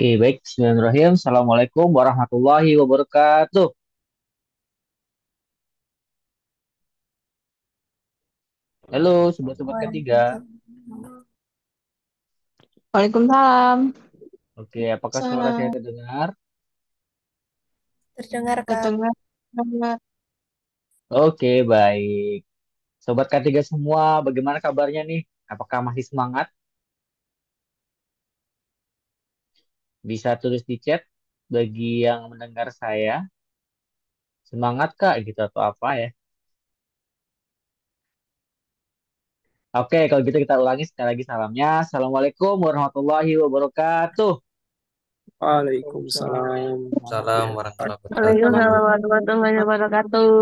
Oke, baik. Bismillahirrahmanirrahim. Assalamualaikum warahmatullahi wabarakatuh. Halo, sobat-sobat ketiga. Waalaikumsalam. Oke, apakah suara saya Salam. terdengar? Terdengar, Kak. Terdengar banget. Oke, baik. Sobat ketiga semua, bagaimana kabarnya nih? Apakah masih semangat? Bisa tulis di chat bagi yang mendengar saya. Semangat Kak, gitu atau apa ya? Oke, kalau gitu kita ulangi sekali lagi salamnya. Assalamualaikum warahmatullahi wabarakatuh. Waalaikumsalam Salam warahmatullahi warahmatullahi wabarakatuh. Waalaikumsalam warahmatullahi wabarakatuh.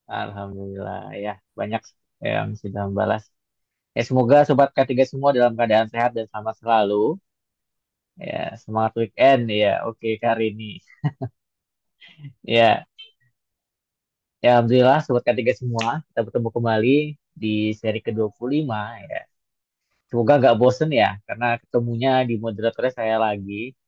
Alhamdulillah ya, banyak yang sudah membalas. Ya, semoga sobat K3 semua dalam keadaan sehat dan selamat selalu. Ya, semangat weekend ya. Oke, Kak Rini. Ya, ya alhamdulillah sobat K3 semua, kita bertemu kembali di seri ke-25 ya. Semoga nggak bosen ya, karena ketemunya di moderatornya saya lagi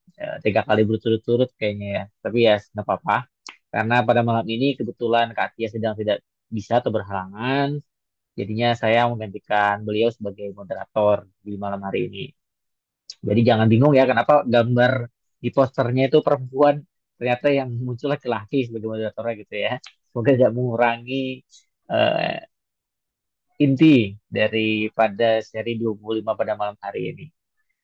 tiga kali berturut-turut kayaknya ya. Tapi ya nggak apa-apa, karena pada malam ini kebetulan Kak Tia sedang tidak bisa atau berhalangan, jadinya saya menggantikan beliau sebagai moderator di malam hari ini. Jadi jangan bingung ya kenapa gambar di posternya itu perempuan, ternyata yang muncul laki-laki sebagai moderatornya gitu ya. Semoga tidak mengurangi eh, inti daripada seri 25 pada malam hari ini.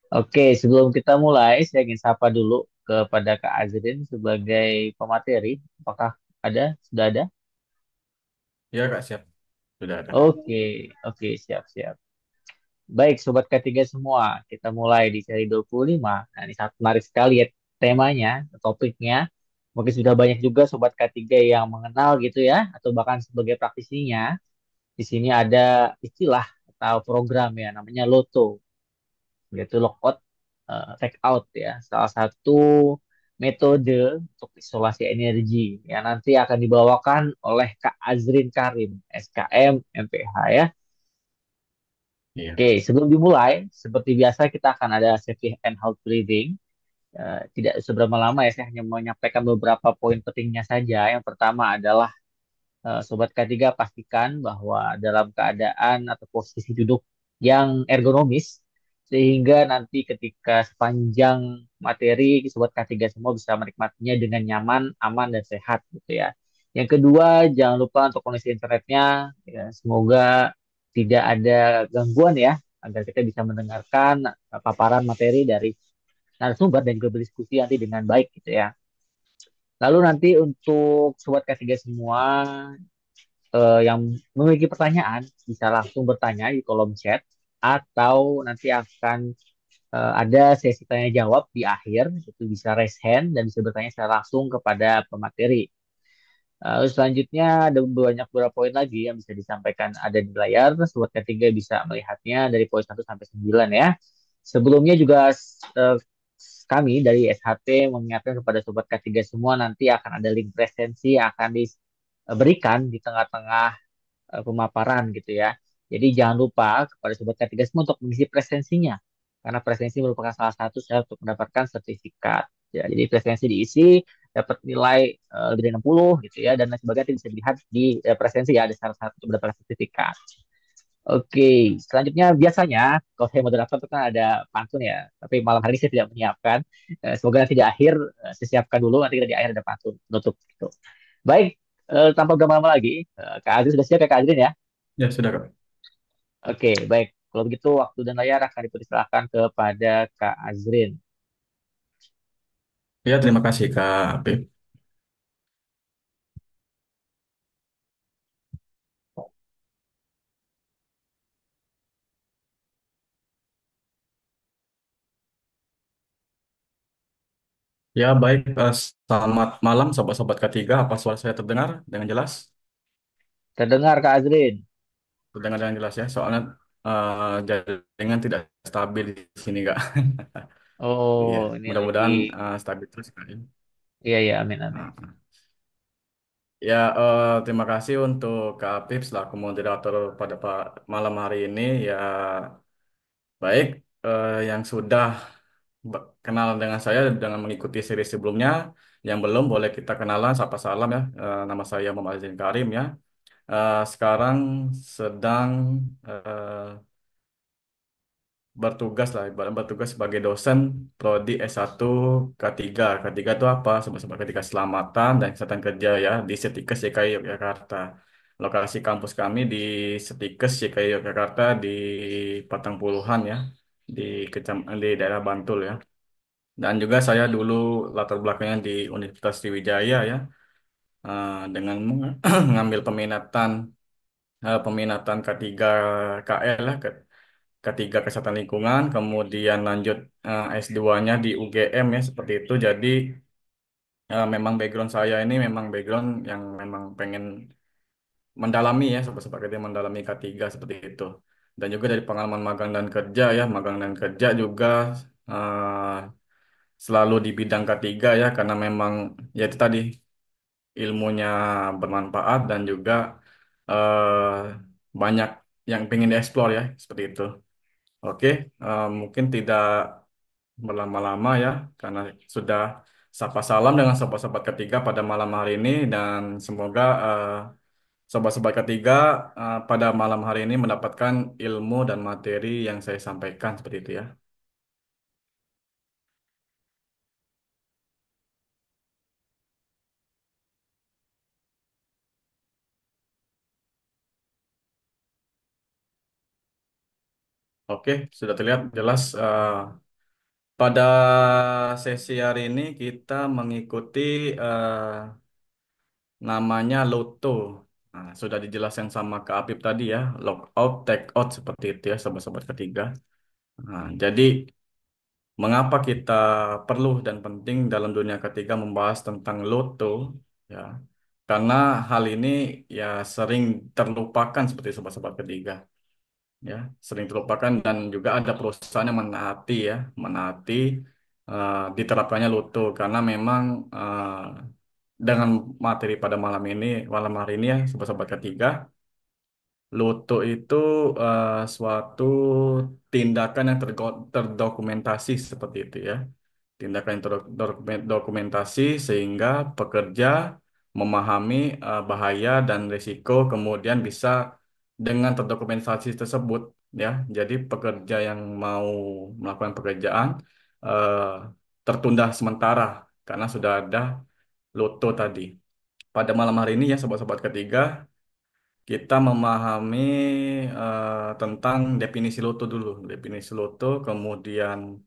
Oke, sebelum kita mulai, saya ingin sapa dulu kepada Kak Azrin sebagai pemateri. Apakah ada? Sudah ada? Ya Kak, siap. Sudah ada. Oke, oke, siap-siap. Baik, Sobat K3 semua, kita mulai di seri 25. Nah, ini sangat menarik sekali ya temanya, topiknya. Mungkin sudah banyak juga Sobat K3 yang mengenal gitu ya, atau bahkan sebagai praktisinya. Di sini ada istilah atau program ya, namanya LOTO, yaitu Lockout Take Out ya. Salah satu metode untuk isolasi energi yang nanti akan dibawakan oleh Kak Azrin Karim, SKM, MPH ya. Iya. Oke, sebelum dimulai, seperti biasa kita akan ada safety and health breathing. Tidak seberapa lama ya, saya hanya menyampaikan beberapa poin pentingnya saja. Yang pertama adalah Sobat K3 pastikan bahwa dalam keadaan atau posisi duduk yang ergonomis, sehingga nanti ketika sepanjang materi, Sobat K3 semua bisa menikmatinya dengan nyaman, aman, dan sehat gitu ya. Yang kedua, jangan lupa untuk kondisi internetnya, ya, semoga tidak ada gangguan ya, agar kita bisa mendengarkan paparan materi dari narasumber dan juga berdiskusi nanti dengan baik gitu ya. Lalu nanti untuk Sobat K3 semua yang memiliki pertanyaan bisa langsung bertanya di kolom chat atau nanti akan ada sesi tanya jawab di akhir, itu bisa raise hand dan bisa bertanya secara langsung kepada pemateri. Selanjutnya ada banyak beberapa poin lagi yang bisa disampaikan ada di layar. Sobat ketiga bisa melihatnya dari poin 1 sampai 9 ya. Sebelumnya juga kami dari SHT mengingatkan kepada Sobat K3 semua nanti akan ada link presensi yang akan diberikan di tengah-tengah pemaparan gitu ya. Jadi jangan lupa kepada Sobat K3 semua untuk mengisi presensinya. Karena presensi merupakan salah satu syarat untuk mendapatkan sertifikat. Ya, jadi presensi diisi, dapat nilai lebih dari 60 gitu ya, dan lain sebagainya bisa dilihat di presensi ya, ada syarat-syarat untuk mendapatkan sertifikat. Oke, selanjutnya biasanya kalau saya moderator itu kan ada pantun ya, tapi malam hari ini saya tidak menyiapkan. Semoga nanti di akhir saya siapkan dulu, nanti kita di akhir ada pantun tutup gitu. Baik, tanpa berlama-lama lagi, Kak Azri sudah siap ya Kak Azrin ya? Ya sudah Kak. Oke, baik. Kalau begitu waktu dan layar akan dipersilakan kepada Kak Azrin. Ya terima kasih Kak Apip. Ya baik, selamat malam sobat-sobat K3. Apa suara saya terdengar dengan jelas? Terdengar Kak Azrin? Terdengar dengan jelas ya. Soalnya jaringan tidak stabil di sini Kak. Iya, Oh, ini lagi. mudah-mudahan stabil terus Kak. Iya, iya, amin, amin. Nah, ya, terima kasih untuk Kak Apip selaku moderator pada malam hari ini. Ya baik, yang sudah kenalan dengan saya dengan mengikuti seri sebelumnya. Yang belum boleh kita kenalan, sapa salam ya. Nama saya Muhammad Azin Karim ya. Sekarang sedang bertugas lah, ibarat bertugas sebagai dosen prodi S1 K3. K3 itu apa? Sebab ketika keselamatan dan kesehatan kerja ya di Setikes YKI Yogyakarta. Lokasi kampus kami di Setikes YKI Yogyakarta di Patang Puluhan ya, di di daerah Bantul ya. Dan juga saya dulu latar belakangnya di Universitas Sriwijaya ya, dengan mengambil peminatan K3 KL lah, K3 Kesehatan Lingkungan, kemudian lanjut S2-nya di UGM ya, seperti itu. Jadi memang background saya ini memang background yang memang pengen mendalami ya, seperti itu, mendalami K3 seperti itu. Dan juga dari pengalaman magang dan kerja ya, magang dan kerja juga eh, selalu di bidang K3 ya, karena memang ya itu tadi ilmunya bermanfaat dan juga banyak yang pengen dieksplor ya, seperti itu. Oke, mungkin tidak berlama-lama ya, karena sudah sapa salam dengan sobat-sobat ketiga pada malam hari ini dan semoga sobat-sobat ketiga pada malam hari ini mendapatkan ilmu dan materi yang saya sampaikan seperti itu ya. Oke, sudah terlihat jelas. Pada sesi hari ini kita mengikuti namanya Loto. Nah, sudah dijelaskan sama Kak Apip tadi ya, lock out, take out seperti itu ya, sobat-sobat ketiga. Nah, jadi mengapa kita perlu dan penting dalam dunia ketiga membahas tentang Loto ya? Karena hal ini ya sering terlupakan seperti sobat-sobat ketiga ya, sering terlupakan dan juga ada perusahaan yang menaati ya, menaati diterapkannya Loto karena memang dengan materi pada malam hari ini ya, sobat-sobat ketiga, Luto itu suatu tindakan yang terdokumentasi seperti itu ya. Tindakan yang terdokumentasi sehingga pekerja memahami bahaya dan risiko kemudian bisa dengan terdokumentasi tersebut ya. Jadi pekerja yang mau melakukan pekerjaan eh, tertunda sementara karena sudah ada Luto tadi. Pada malam hari ini ya sobat-sobat ketiga kita memahami tentang definisi loto dulu. Definisi loto, kemudian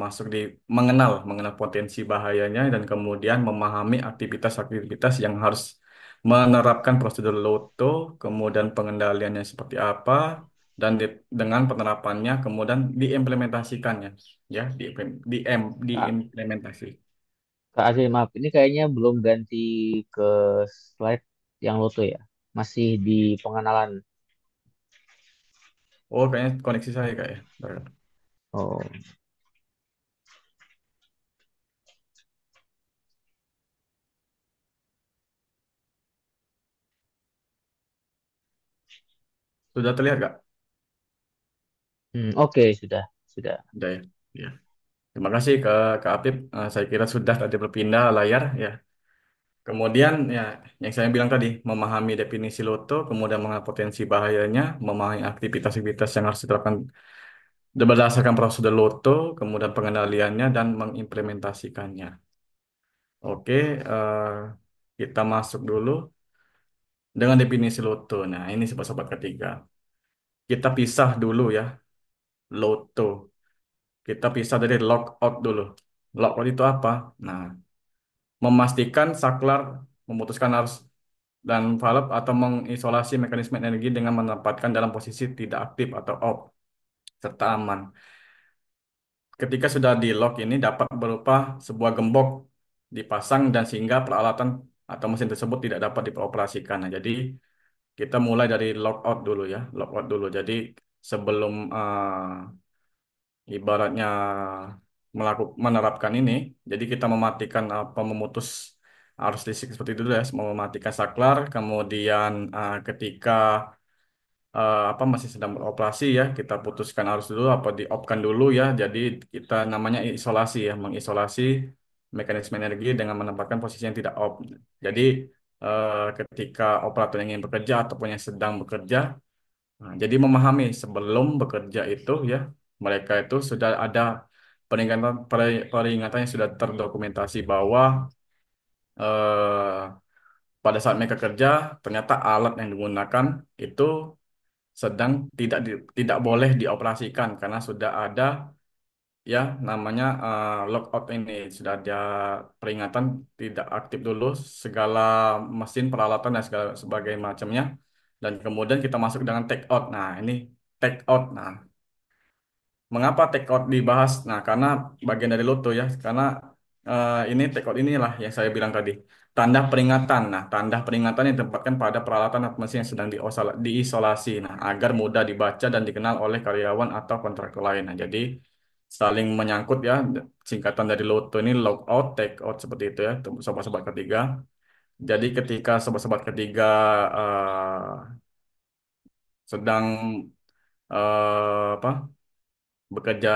masuk di mengenal potensi bahayanya, dan kemudian memahami aktivitas-aktivitas yang harus menerapkan prosedur loto, kemudian pengendaliannya seperti apa, dan dengan penerapannya, kemudian diimplementasikannya, ya, Kak, diimplementasi. Kak Azri, maaf, ini kayaknya belum ganti ke slide yang Loto ya. Masih di pengenalan. Oh, kayaknya koneksi saya kak ya. Oh, Sudah terlihat kak? oke, sudah, sudah. Sudah ya. Ya. Terima kasih ke Kak Apip. Saya kira sudah tadi berpindah layar ya. Kemudian ya yang saya bilang tadi memahami definisi loto, kemudian mengenal potensi bahayanya, memahami aktivitas-aktivitas yang harus diterapkan berdasarkan prosedur loto, kemudian pengendaliannya dan mengimplementasikannya. Oke, kita masuk dulu dengan definisi loto. Nah, ini sobat-sobat ketiga. Kita pisah dulu ya loto. Kita pisah dari lockout dulu. Lockout itu apa? Nah, memastikan saklar memutuskan arus dan valve atau mengisolasi mekanisme energi dengan menempatkan dalam posisi tidak aktif atau off serta aman. Ketika sudah di lock ini dapat berupa sebuah gembok dipasang dan sehingga peralatan atau mesin tersebut tidak dapat dioperasikan. Nah, jadi kita mulai dari lockout dulu ya, lockout dulu. Jadi sebelum ibaratnya menerapkan ini, jadi kita mematikan apa memutus arus listrik seperti itu dulu ya, mematikan saklar, kemudian ketika apa masih sedang beroperasi ya, kita putuskan arus dulu apa di off-kan dulu ya. Jadi kita namanya isolasi ya, mengisolasi mekanisme energi dengan menempatkan posisi yang tidak off. Jadi ketika operator yang ingin bekerja ataupun yang sedang bekerja, nah, jadi memahami sebelum bekerja itu ya, mereka itu sudah ada peringatan yang sudah terdokumentasi bahwa pada saat mereka kerja ternyata alat yang digunakan itu sedang tidak boleh dioperasikan karena sudah ada ya namanya lockout ini, sudah ada peringatan tidak aktif dulu segala mesin peralatan dan segala sebagai macamnya, dan kemudian kita masuk dengan take out. Nah ini take out. Nah, mengapa take out dibahas? Nah, karena bagian dari Loto ya, karena ini take out inilah yang saya bilang tadi, tanda peringatan. Nah, tanda peringatan yang ditempatkan pada peralatan atau mesin yang sedang diisolasi. Nah, agar mudah dibaca dan dikenal oleh karyawan atau kontraktor lain. Nah, jadi saling menyangkut ya, singkatan dari Loto ini log out, take out seperti itu ya, sobat-sobat ketiga. Jadi ketika sobat-sobat ketiga sedang apa bekerja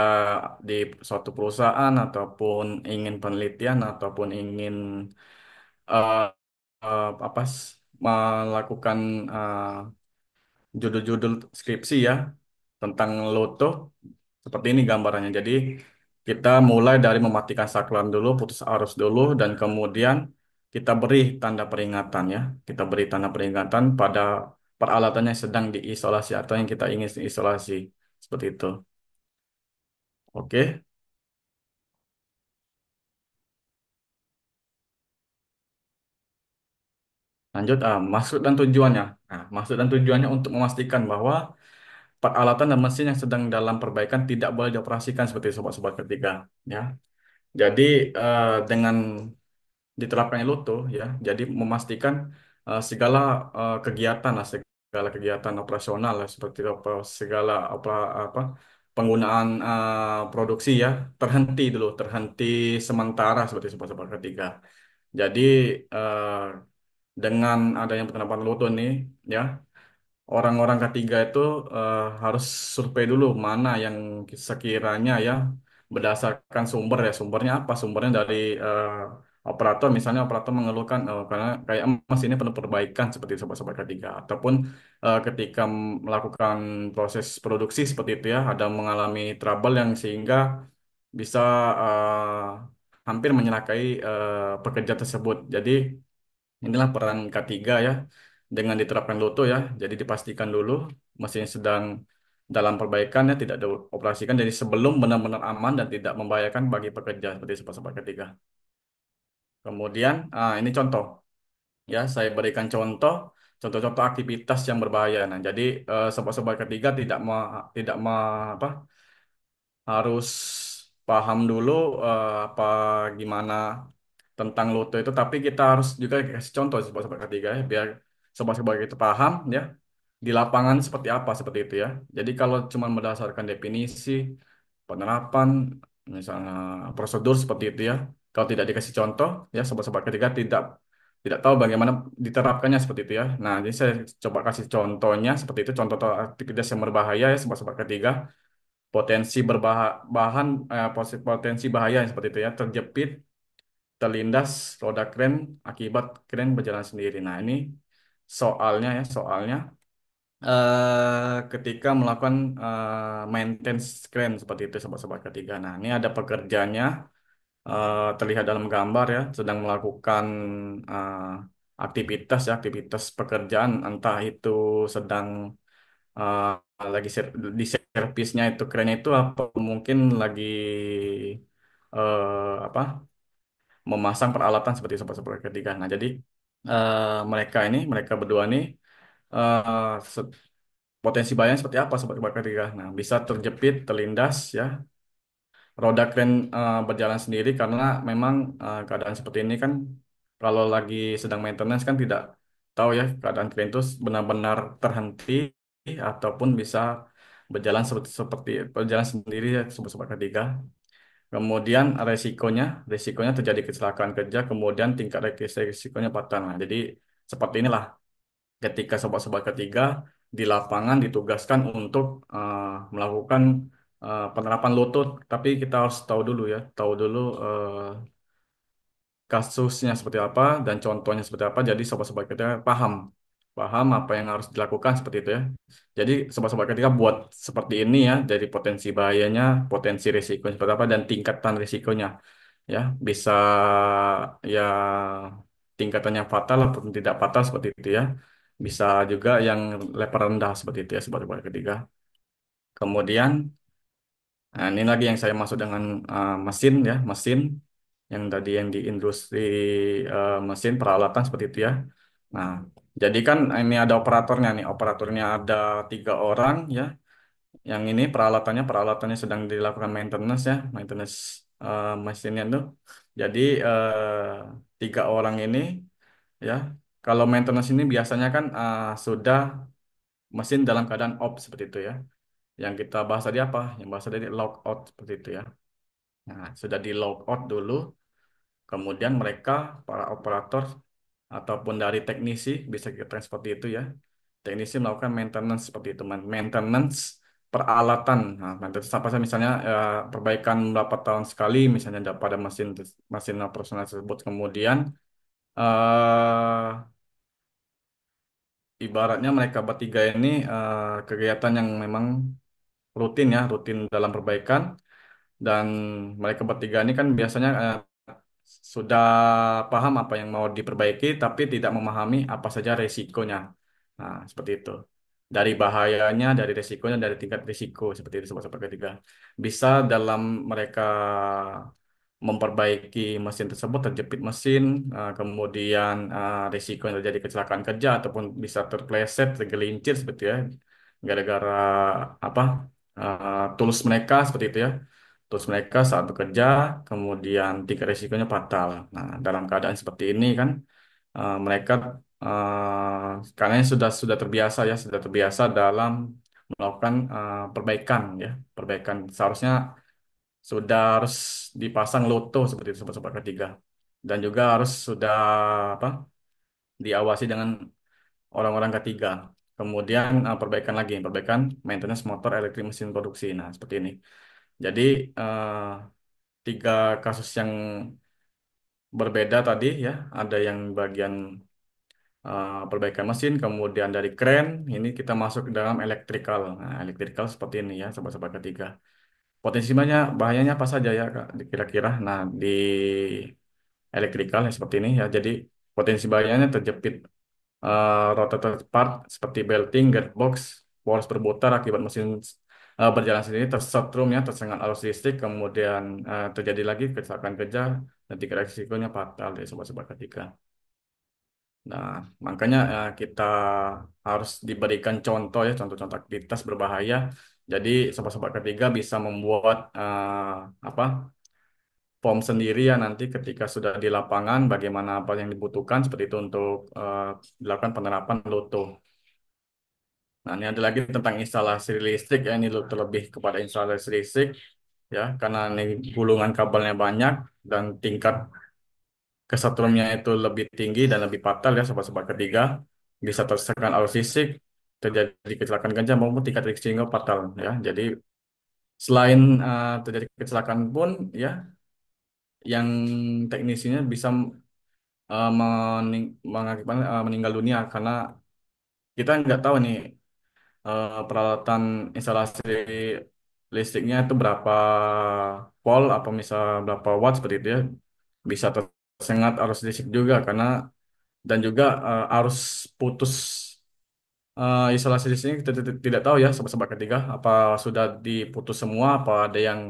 di suatu perusahaan ataupun ingin penelitian ataupun ingin eh, apa melakukan judul-judul skripsi ya tentang loto, seperti ini gambarannya. Jadi kita mulai dari mematikan saklar dulu, putus arus dulu, dan kemudian kita beri tanda peringatan ya. Kita beri tanda peringatan pada peralatan yang sedang diisolasi atau yang kita ingin diisolasi. Seperti itu. Oke. Lanjut, maksud dan tujuannya. Nah, maksud dan tujuannya untuk memastikan bahwa peralatan dan mesin yang sedang dalam perbaikan tidak boleh dioperasikan seperti sobat-sobat ketiga. Ya, jadi dengan diterapkannya Luto, ya, jadi memastikan segala kegiatan, lah, segala kegiatan operasional, lah, seperti apa, segala apa penggunaan produksi ya terhenti dulu, terhenti sementara seperti sobat-sobat ketiga. Jadi eh, dengan adanya penerapan Luto nih, ya orang-orang ketiga itu harus survei dulu mana yang sekiranya ya berdasarkan sumber ya, sumbernya apa, sumbernya dari operator, misalnya operator mengeluhkan karena kayak emas ini perlu perbaikan seperti sobat-sobat ketiga, ataupun ketika melakukan proses produksi seperti itu ya ada mengalami trouble yang sehingga bisa hampir menyelakai pekerja tersebut. Jadi inilah peran ketiga ya, dengan diterapkan Loto ya. Jadi dipastikan dulu mesin sedang dalam perbaikan ya, tidak dioperasikan dari sebelum benar-benar aman dan tidak membahayakan bagi pekerja seperti sobat-sobat ketiga. Kemudian, ini contoh ya, saya berikan contoh-contoh aktivitas yang berbahaya. Nah, jadi sobat-sobat ketiga apa harus paham dulu apa gimana tentang Loto itu, tapi kita harus juga kasih contoh sobat-sobat ketiga ya, biar sobat-sobat kita paham ya di lapangan seperti apa seperti itu ya. Jadi kalau cuma berdasarkan definisi, penerapan, misalnya prosedur seperti itu ya, kalau tidak dikasih contoh ya sobat-sobat ketiga tidak tidak tahu bagaimana diterapkannya seperti itu ya. Nah, jadi saya coba kasih contohnya seperti itu, contoh aktivitas yang berbahaya ya sobat-sobat ketiga, potensi bahaya seperti itu ya, terjepit, terlindas roda kren akibat kren berjalan sendiri. Nah, ini soalnya ketika melakukan maintenance kren seperti itu sobat-sobat ketiga. Nah, ini ada pekerjanya terlihat dalam gambar ya, sedang melakukan eh, aktivitas pekerjaan, entah itu sedang lagi di servisnya itu kerennya itu, apa mungkin lagi apa memasang peralatan seperti sobat-sobat ketiga. Nah, jadi mereka berdua nih eh, se- potensi bahayanya seperti apa sobat-sobat ketiga. Nah, bisa terjepit, terlindas ya, roda kren berjalan sendiri karena memang keadaan seperti ini kan kalau lagi sedang maintenance kan tidak tahu ya keadaan kren itu benar-benar terhenti ataupun bisa seperti berjalan sendiri ya sobat-sobat ketiga. Kemudian resikonya terjadi kecelakaan kerja, kemudian tingkat resikonya patah. Nah, jadi seperti inilah ketika sobat-sobat ketiga di lapangan ditugaskan untuk melakukan penerapan lutut. Tapi kita harus tahu dulu ya, tahu dulu kasusnya seperti apa dan contohnya seperti apa. Jadi sobat-sobat kita paham, paham apa yang harus dilakukan seperti itu ya. Jadi sobat-sobat ketika buat seperti ini ya, jadi potensi bahayanya, potensi risikonya seperti apa dan tingkatan risikonya ya bisa ya tingkatan yang fatal ataupun tidak fatal seperti itu ya. Bisa juga yang level rendah seperti itu ya sobat-sobat ketiga. Kemudian nah, ini lagi yang saya masuk dengan mesin ya, mesin yang tadi yang di industri mesin peralatan seperti itu ya. Nah, jadi kan ini ada operatornya nih, operatornya ada 3 orang ya. Yang ini peralatannya sedang dilakukan maintenance ya, maintenance mesinnya tuh. Jadi 3 orang ini ya, kalau maintenance ini biasanya kan sudah mesin dalam keadaan off seperti itu ya. Yang kita bahas tadi apa? Yang bahas tadi lockout seperti itu ya. Nah, sudah di lockout dulu, kemudian mereka para operator ataupun dari teknisi bisa kita seperti itu ya. Teknisi melakukan maintenance seperti itu, maintenance peralatan. Nah, maintenance apa sih misalnya perbaikan berapa tahun sekali misalnya pada mesin mesin operasional tersebut. Kemudian eh ibaratnya mereka bertiga ini kegiatan yang memang rutin ya, rutin dalam perbaikan. Dan mereka bertiga ini kan biasanya sudah paham apa yang mau diperbaiki, tapi tidak memahami apa saja resikonya. Nah, seperti itu. Dari bahayanya, dari resikonya, dari tingkat risiko, seperti itu sobat-sobat ketiga. Bisa dalam mereka memperbaiki mesin tersebut, terjepit mesin, kemudian risiko yang terjadi kecelakaan kerja, ataupun bisa terpleset, tergelincir, seperti ya, gara-gara apa tools mereka, seperti itu ya. Terus mereka saat bekerja, kemudian tingkat risikonya fatal. Nah, dalam keadaan seperti ini kan, mereka karena sudah terbiasa ya, sudah terbiasa dalam melakukan perbaikan ya, perbaikan. Seharusnya sudah harus dipasang loto seperti itu sobat-sobat ketiga, dan juga harus sudah apa diawasi dengan orang-orang ketiga. Kemudian perbaikan maintenance motor elektrik mesin produksi. Nah, seperti ini. Jadi eh, 3 kasus yang berbeda tadi ya. Ada yang bagian perbaikan mesin, kemudian dari kren, ini kita masuk ke dalam elektrikal. Nah, elektrikal seperti ini ya, sobat-sobat ketiga. Potensi bahayanya apa saja ya, Kak, kira-kira? Nah, di elektrikal ya seperti ini ya. Jadi potensi bahayanya terjepit rotator part seperti belting, gearbox, poros berputar akibat mesin berjalan sendiri, tersetrum ya, tersengat arus listrik, kemudian terjadi lagi kecelakaan kerja dan tingkat risikonya fatal dari sobat-sobat ketiga. Nah, makanya kita harus diberikan contoh ya, contoh-contoh aktivitas berbahaya. Jadi sobat-sobat ketiga bisa membuat apa form sendiri ya nanti ketika sudah di lapangan bagaimana apa yang dibutuhkan seperti itu untuk dilakukan penerapan Loto. Nah, ini ada lagi tentang instalasi listrik ya, ini terlebih kepada instalasi listrik ya, karena ini gulungan kabelnya banyak dan tingkat kesetrumnya itu lebih tinggi dan lebih fatal ya sobat-sobat ketiga, bisa tersekat arus listrik, terjadi kecelakaan kerja maupun tingkat risiko fatal ya. Jadi selain terjadi kecelakaan pun ya, yang teknisinya bisa mengakibatkan meninggal dunia karena kita nggak tahu nih peralatan instalasi listriknya itu berapa volt apa misal berapa watt seperti itu ya, bisa tersengat arus listrik juga karena dan juga arus putus instalasi listriknya kita tidak tahu ya sobat-sobat ketiga apa sudah diputus semua apa ada yang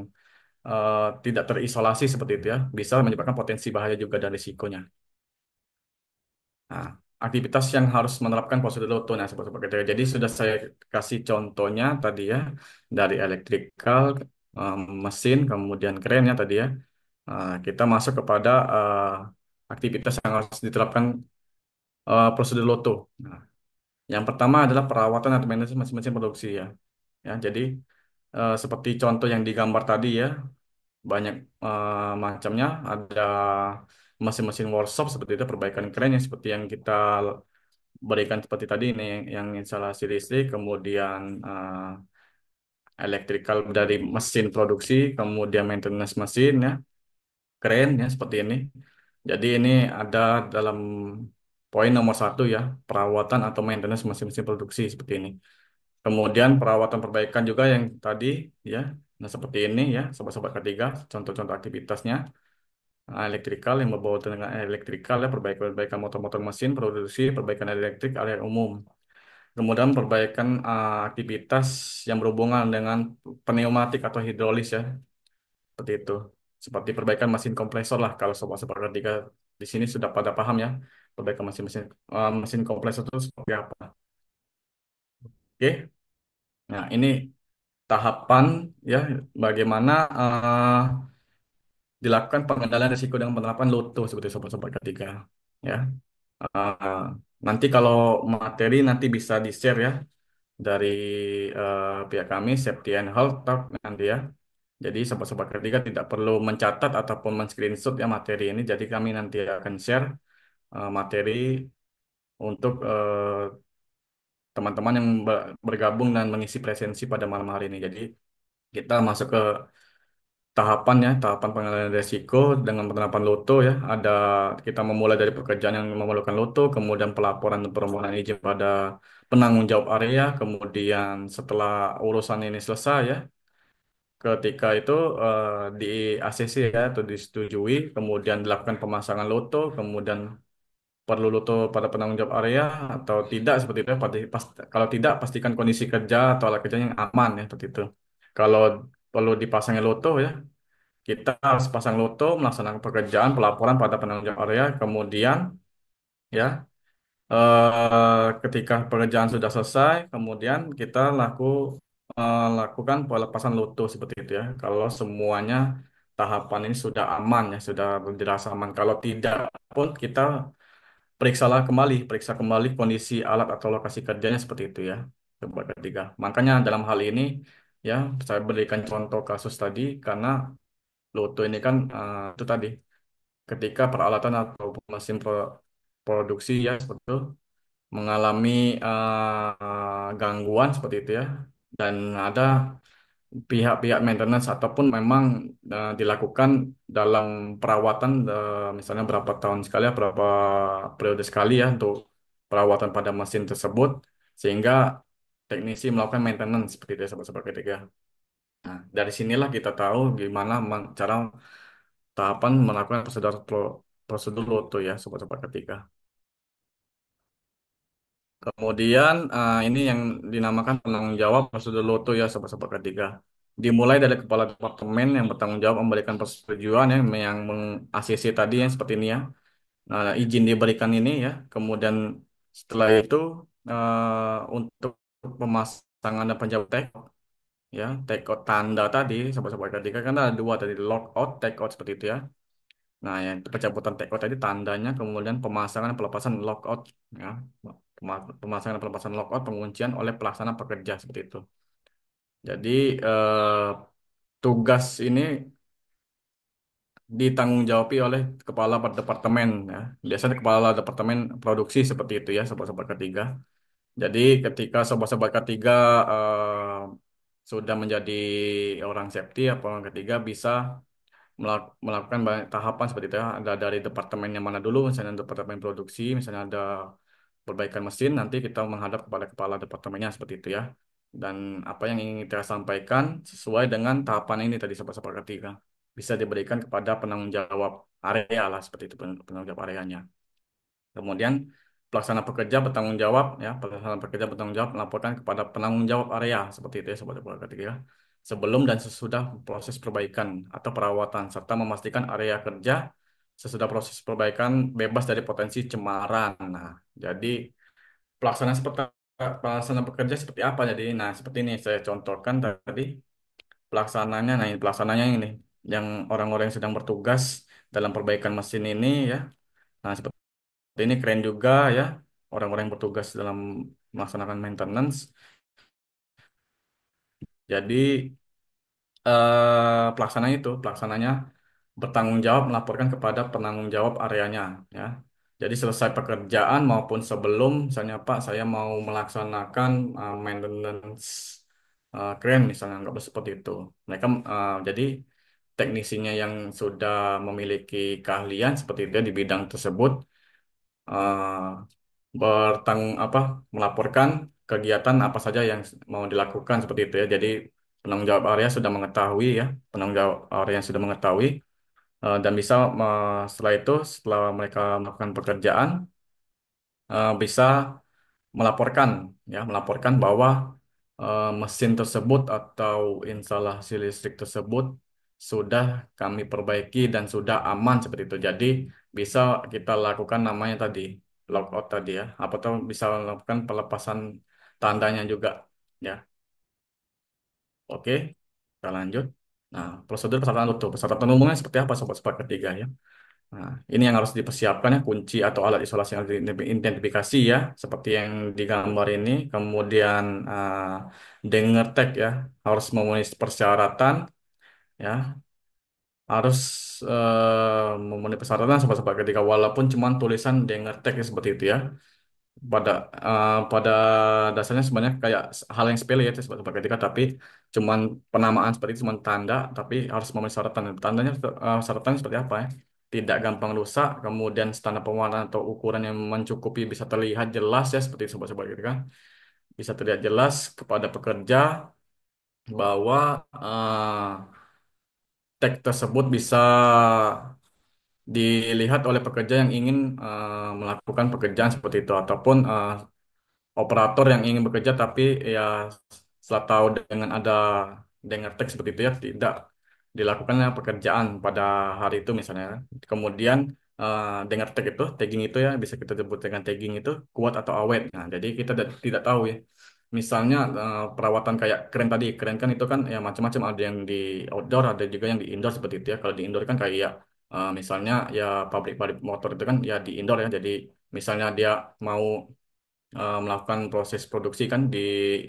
eh, tidak terisolasi seperti itu ya, bisa menyebabkan potensi bahaya juga dan risikonya. Nah, aktivitas yang harus menerapkan prosedur Loto. Nah, seperti itu. Jadi sudah saya kasih contohnya tadi ya, dari elektrikal, mesin, kemudian kerennya tadi ya. Kita masuk kepada aktivitas yang harus diterapkan prosedur Loto. Nah, yang pertama adalah perawatan atau manajemen mesin-mesin produksi ya. Ya, jadi seperti contoh yang digambar tadi ya, banyak macamnya. Ada mesin-mesin workshop seperti itu, perbaikan keren yang seperti yang kita berikan seperti tadi ini yang instalasi listrik, kemudian elektrikal dari mesin produksi, kemudian maintenance mesin ya, keren ya seperti ini. Jadi ini ada dalam poin nomor satu ya, perawatan atau maintenance mesin-mesin produksi seperti ini. Kemudian perawatan perbaikan juga yang tadi ya, nah seperti ini ya, sobat-sobat ketiga, contoh-contoh aktivitasnya. Nah, elektrikal yang berbau dengan elektrikal ya, perbaikan motor-motor mesin, produksi, perbaikan elektrik, area umum. Kemudian perbaikan aktivitas yang berhubungan dengan pneumatik atau hidrolis ya, seperti itu. Seperti perbaikan mesin kompresor lah, kalau sobat-sobat ketiga di sini sudah pada paham ya, perbaikan mesin kompresor itu seperti apa. Oke, nah ini tahapan ya, bagaimana dilakukan pengendalian risiko dengan penerapan LOTO seperti sobat-sobat ketiga ya. Eh, Nanti kalau materi nanti bisa di-share ya dari pihak kami Safety and Health Talk nanti ya. Jadi sobat-sobat ketiga tidak perlu mencatat ataupun men-screenshot ya materi ini. Jadi kami nanti akan share materi untuk teman-teman yang bergabung dan mengisi presensi pada malam hari ini. Jadi kita masuk ke tahapan ya, tahapan pengendalian risiko dengan penerapan LOTO ya. Ada kita memulai dari pekerjaan yang memerlukan LOTO, kemudian pelaporan dan permohonan izin pada penanggung jawab area, kemudian setelah urusan ini selesai ya, ketika itu di ACC ya atau disetujui, kemudian dilakukan pemasangan LOTO, kemudian perlu LOTO pada penanggung jawab area atau tidak seperti itu ya. Kalau tidak pastikan kondisi kerja atau alat kerja yang aman ya seperti itu. Kalau perlu dipasangnya LOTO ya, kita harus pasang LOTO, melaksanakan pekerjaan pelaporan pada penanggung jawab area, kemudian ya ketika pekerjaan sudah selesai, kemudian kita lakukan pelepasan LOTO seperti itu ya. Kalau semuanya tahapan ini sudah aman ya, sudah dirasa aman. Kalau tidak pun kita periksa kembali kondisi alat atau lokasi kerjanya seperti itu ya. Coba ketiga. Makanya dalam hal ini ya saya berikan contoh kasus tadi karena LOTO ini kan itu tadi ketika peralatan atau mesin produksi ya seperti itu mengalami gangguan seperti itu ya dan ada pihak-pihak maintenance ataupun memang dilakukan dalam perawatan misalnya berapa tahun sekali ya berapa periode sekali ya untuk perawatan pada mesin tersebut sehingga teknisi melakukan maintenance seperti itu ya sobat-sobat ketiga. Nah, dari sinilah kita tahu gimana cara tahapan melakukan prosedur LOTO ya sobat-sobat ketiga. Kemudian ini yang dinamakan penanggung jawab prosedur LOTO ya sobat-sobat ketiga. Dimulai dari kepala departemen yang bertanggung jawab memberikan persetujuan yang meng-ACC tadi yang seperti ini ya. Nah, izin diberikan ini ya. Kemudian setelah itu untuk pemasangan dan penjawab ya, take out tanda tadi sobat-sobat ketiga kan ada dua tadi lock out, take out seperti itu ya. Nah, yang pencabutan take out tadi tandanya, kemudian pemasangan dan pelepasan lockout, ya. Pemasangan dan pelepasan lockout, penguncian oleh pelaksana pekerja seperti itu. Jadi tugas ini ditanggung jawabi oleh kepala departemen, ya. Biasanya kepala departemen produksi seperti itu ya, sobat-sobat ketiga. Jadi ketika sobat-sobat ketiga sudah menjadi orang safety, apa orang ketiga bisa melakukan banyak tahapan seperti itu ya. Ada dari departemen yang mana dulu, misalnya departemen produksi, misalnya ada perbaikan mesin, nanti kita menghadap kepada kepala departemennya seperti itu ya. Dan apa yang ingin kita sampaikan sesuai dengan tahapan ini tadi sobat-sobat ketiga. Bisa diberikan kepada penanggung jawab area lah, seperti itu penanggung jawab areanya. Kemudian pelaksana pekerja bertanggung jawab ya, pelaksana pekerja bertanggung jawab melaporkan kepada penanggung jawab area seperti itu ya sobat-sobat ketiga. Sebelum dan sesudah proses perbaikan atau perawatan serta memastikan area kerja sesudah proses perbaikan bebas dari potensi cemaran. Nah, jadi pelaksanaan seperti pelaksanaan pekerja seperti apa jadi? Nah, seperti ini saya contohkan tadi pelaksananya. Nah, ini pelaksananya ini yang orang-orang yang sedang bertugas dalam perbaikan mesin ini ya. Nah, seperti ini keren juga ya, orang-orang yang bertugas dalam melaksanakan maintenance. Jadi pelaksananya bertanggung jawab melaporkan kepada penanggung jawab areanya ya. Jadi selesai pekerjaan maupun sebelum, misalnya Pak, saya mau melaksanakan maintenance crane misalnya, nggak seperti itu. Mereka jadi teknisinya yang sudah memiliki keahlian seperti itu ya di bidang tersebut apa melaporkan kegiatan apa saja yang mau dilakukan seperti itu ya. Jadi penanggung jawab area sudah mengetahui ya, penanggung jawab area yang sudah mengetahui dan bisa setelah itu setelah mereka melakukan pekerjaan bisa melaporkan ya, melaporkan bahwa mesin tersebut atau instalasi listrik tersebut sudah kami perbaiki dan sudah aman seperti itu. Jadi bisa kita lakukan namanya tadi logout tadi ya, apa tuh bisa melakukan pelepasan tandanya juga ya. Oke, kita lanjut. Nah, prosedur persyaratan tutup. Persyaratan umumnya seperti apa sobat-sobat ketiga ya? Nah, ini yang harus dipersiapkan ya, kunci atau alat isolasi yang harus diidentifikasi ya, seperti yang digambar ini. Kemudian denger tag ya, harus memenuhi persyaratan ya, harus memenuhi persyaratan sobat-sobat ketika walaupun cuma tulisan denger tag ya, seperti itu ya. Pada dasarnya sebenarnya kayak hal yang sepele ya sobat-sobat ketika, tapi cuman penamaan seperti itu, cuman tanda, tapi harus memenuhi syaratan. Tandanya syaratannya seperti apa ya? Tidak gampang rusak, kemudian standar pewarnaan atau ukuran yang mencukupi bisa terlihat jelas ya seperti itu, sobat-sobat ketika. Bisa terlihat jelas kepada pekerja bahwa tag tersebut bisa dilihat oleh pekerja yang ingin melakukan pekerjaan seperti itu, ataupun operator yang ingin bekerja tapi ya setelah tahu dengan ada dengar teks seperti itu ya tidak dilakukannya pekerjaan pada hari itu misalnya. Kemudian dengar tag itu, tagging itu ya bisa kita sebut dengan tagging itu kuat atau awet. Nah, jadi kita tidak tahu ya. Misalnya perawatan kayak keren tadi, keren kan itu kan ya macam-macam, ada yang di outdoor, ada juga yang di indoor seperti itu ya. Kalau di indoor kan kayak ya, misalnya ya pabrik-pabrik motor itu kan ya di indoor ya. Jadi misalnya dia mau melakukan proses produksi kan di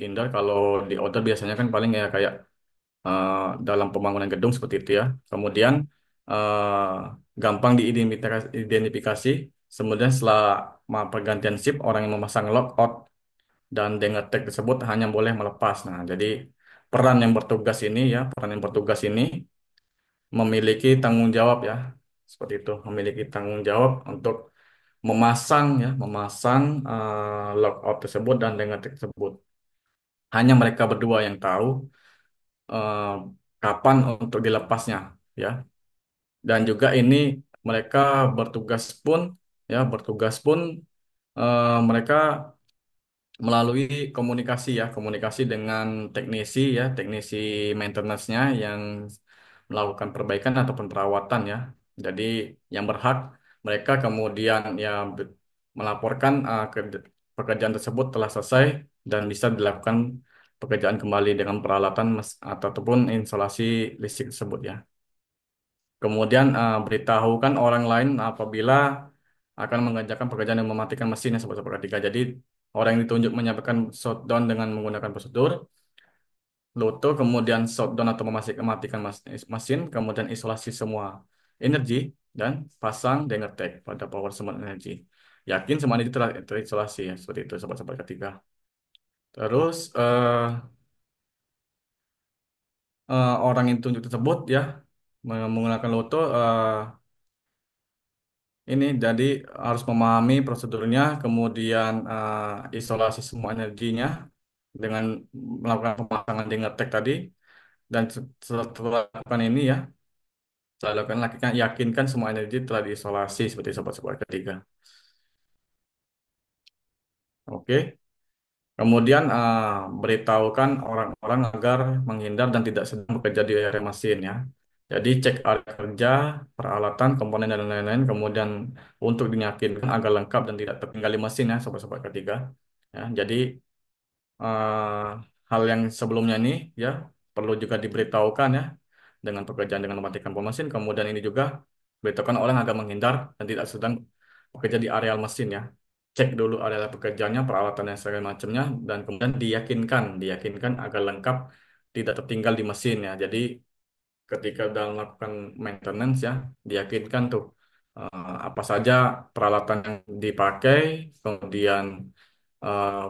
indoor. Kalau di outdoor biasanya kan paling ya kayak eh, dalam pembangunan gedung seperti itu ya. Kemudian gampang diidentifikasi. Kemudian setelah pergantian shift, orang yang memasang logout dan dengan tag tersebut hanya boleh melepas. Nah, jadi peran yang bertugas ini memiliki tanggung jawab ya. Seperti itu, memiliki tanggung jawab untuk memasang logout tersebut dan dengan tag tersebut. Hanya mereka berdua yang tahu eh, kapan untuk dilepasnya, ya. Dan juga ini mereka bertugas pun, bertugas pun mereka melalui komunikasi ya, komunikasi dengan teknisi maintenance-nya yang melakukan perbaikan ataupun perawatan ya. Jadi yang berhak mereka kemudian ya melaporkan pekerjaan tersebut telah selesai dan bisa dilakukan pekerjaan kembali dengan peralatan ataupun instalasi listrik tersebut ya. Kemudian beritahukan orang lain apabila akan mengerjakan pekerjaan yang mematikan mesinnya seperti ketika. Jadi orang yang ditunjuk menyampaikan shutdown dengan menggunakan prosedur Loto, kemudian shutdown atau mematikan mesin, kemudian isolasi semua energi dan pasang Denger Tag pada power smart energy. Yakin semua ini terisolasi ya, seperti itu sobat-sobat ketiga. Terus orang yang ditunjuk tersebut ya menggunakan Loto ini jadi harus memahami prosedurnya, kemudian isolasi semua energinya dengan melakukan pemasangan Denger Tag tadi. Dan setelah lakukan ini ya, setelah lakukan yakinkan semua energi telah diisolasi seperti sobat-sobat ketiga. Oke. Kemudian beritahukan orang-orang agar menghindar dan tidak sedang bekerja di area mesin ya. Jadi cek area kerja, peralatan, komponen dan lain-lain. Kemudian untuk diyakinkan agar lengkap dan tidak tertinggal di mesin ya, sobat-sobat ketiga. Ya, jadi eh, hal yang sebelumnya ini ya perlu juga diberitahukan ya dengan pekerjaan dengan mematikan pom mesin. Kemudian ini juga beritahukan orang agar menghindar dan tidak sedang bekerja di areal mesin ya. Cek dulu area pekerjaannya, peralatan dan segala macamnya, dan kemudian diyakinkan agar lengkap, tidak tertinggal di mesin ya. Jadi ketika dalam melakukan maintenance ya, diyakinkan tuh apa saja peralatan yang dipakai, kemudian eh,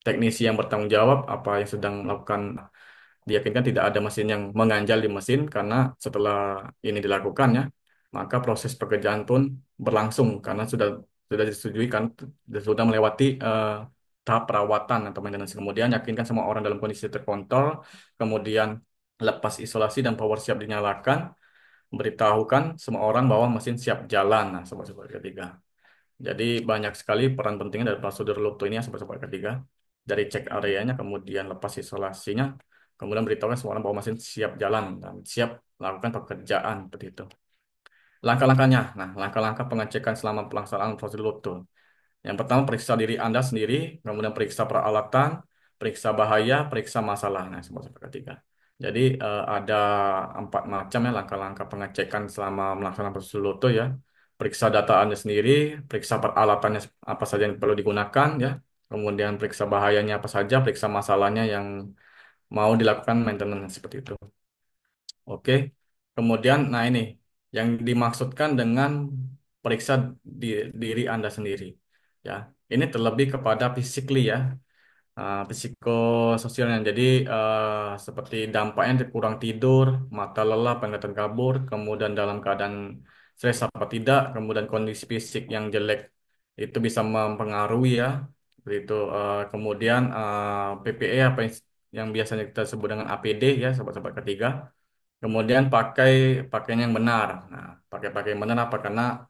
teknisi yang bertanggung jawab apa yang sedang melakukan. Diyakinkan tidak ada mesin yang mengganjal di mesin karena setelah ini dilakukan ya, maka proses pekerjaan pun berlangsung karena sudah disetujui kan, sudah melewati tahap perawatan atau maintenance. Kemudian yakinkan semua orang dalam kondisi terkontrol, kemudian lepas isolasi dan power siap dinyalakan, beritahukan semua orang bahwa mesin siap jalan. Nah, sobat-sobat ketiga. Jadi banyak sekali peran pentingnya dari prosedur Lotto ini ya sobat-sobat ketiga. Dari cek areanya, kemudian lepas isolasinya, kemudian beritahukan semua orang bahwa mesin siap jalan dan siap melakukan pekerjaan seperti itu. Langkah-langkahnya, nah langkah-langkah pengecekan selama pelaksanaan prosedur Lotto. Yang pertama periksa diri Anda sendiri, kemudian periksa peralatan, periksa bahaya, periksa masalah. Nah, sobat-sobat ketiga. Jadi ada 4 macam ya langkah-langkah pengecekan selama melaksanakan prosedur Lotto ya. Periksa data Anda sendiri, periksa peralatannya apa saja yang perlu digunakan ya. Kemudian periksa bahayanya apa saja, periksa masalahnya yang mau dilakukan maintenance seperti itu. Oke. Kemudian, nah ini yang dimaksudkan dengan periksa diri Anda sendiri. Ya, ini terlebih kepada physically ya, psikososialnya. Jadi seperti dampaknya kurang tidur, mata lelah, penglihatan kabur, kemudian dalam keadaan stres apa tidak, kemudian kondisi fisik yang jelek itu bisa mempengaruhi ya. Seperti itu. Kemudian PPE apa yang biasanya kita sebut dengan APD ya, sobat-sobat ketiga. Kemudian pakai pakaian yang benar. Nah, pakai pakaian yang benar apa? Karena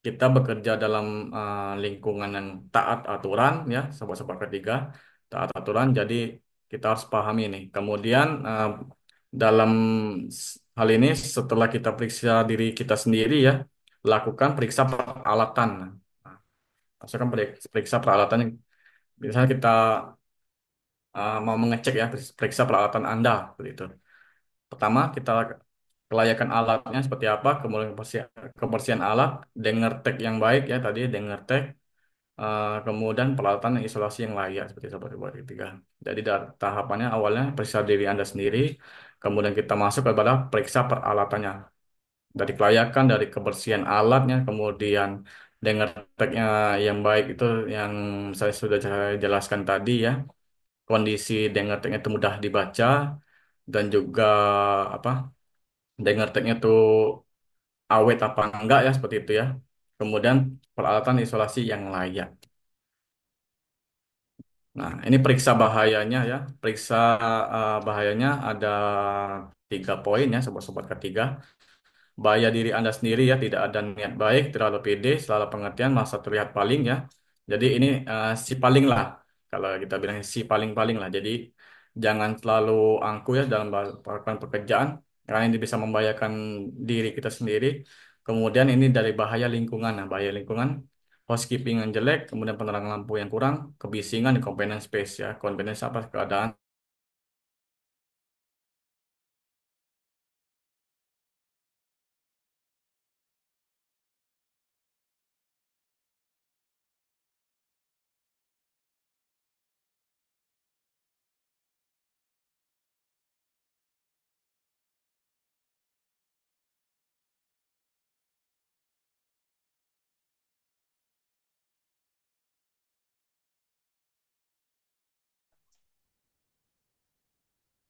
kita bekerja dalam lingkungan yang taat aturan, ya, sobat-sobat ketiga, taat aturan. Jadi kita harus pahami ini. Kemudian dalam hal ini, setelah kita periksa diri kita sendiri, ya, lakukan periksa peralatan. Nah, maksudnya periksa peralatan yang misalnya kita mau mengecek ya, periksa peralatan Anda, seperti itu. Pertama, kita kelayakan alatnya seperti apa, kemudian kebersihan alat, dengertek yang baik ya tadi, dengertek, kemudian peralatan yang isolasi yang layak seperti itu buat ketiga. Jadi dari tahapannya awalnya periksa diri Anda sendiri, kemudian kita masuk kepada periksa peralatannya. Dari kelayakan, dari kebersihan alatnya, kemudian dengerteknya yang baik itu yang saya sudah jelaskan tadi ya. Kondisi dengerteknya itu mudah dibaca dan juga apa? Dengerteknya tuh awet apa enggak ya seperti itu ya. Kemudian peralatan isolasi yang layak. Nah, ini periksa bahayanya ya. Periksa bahayanya ada 3 poin ya, sobat-sobat ketiga. Bahaya diri Anda sendiri ya, tidak ada niat baik, terlalu pede, selalu pengertian, masa terlihat paling ya. Jadi ini si paling lah, kalau kita bilang si paling-paling lah. Jadi jangan terlalu angku ya dalam melakukan pekerjaan, karena ini bisa membahayakan diri kita sendiri. Kemudian ini dari bahaya lingkungan. Nah, bahaya lingkungan, housekeeping yang jelek, kemudian penerangan lampu yang kurang, kebisingan, inconvenience space ya. Convenience apa keadaan.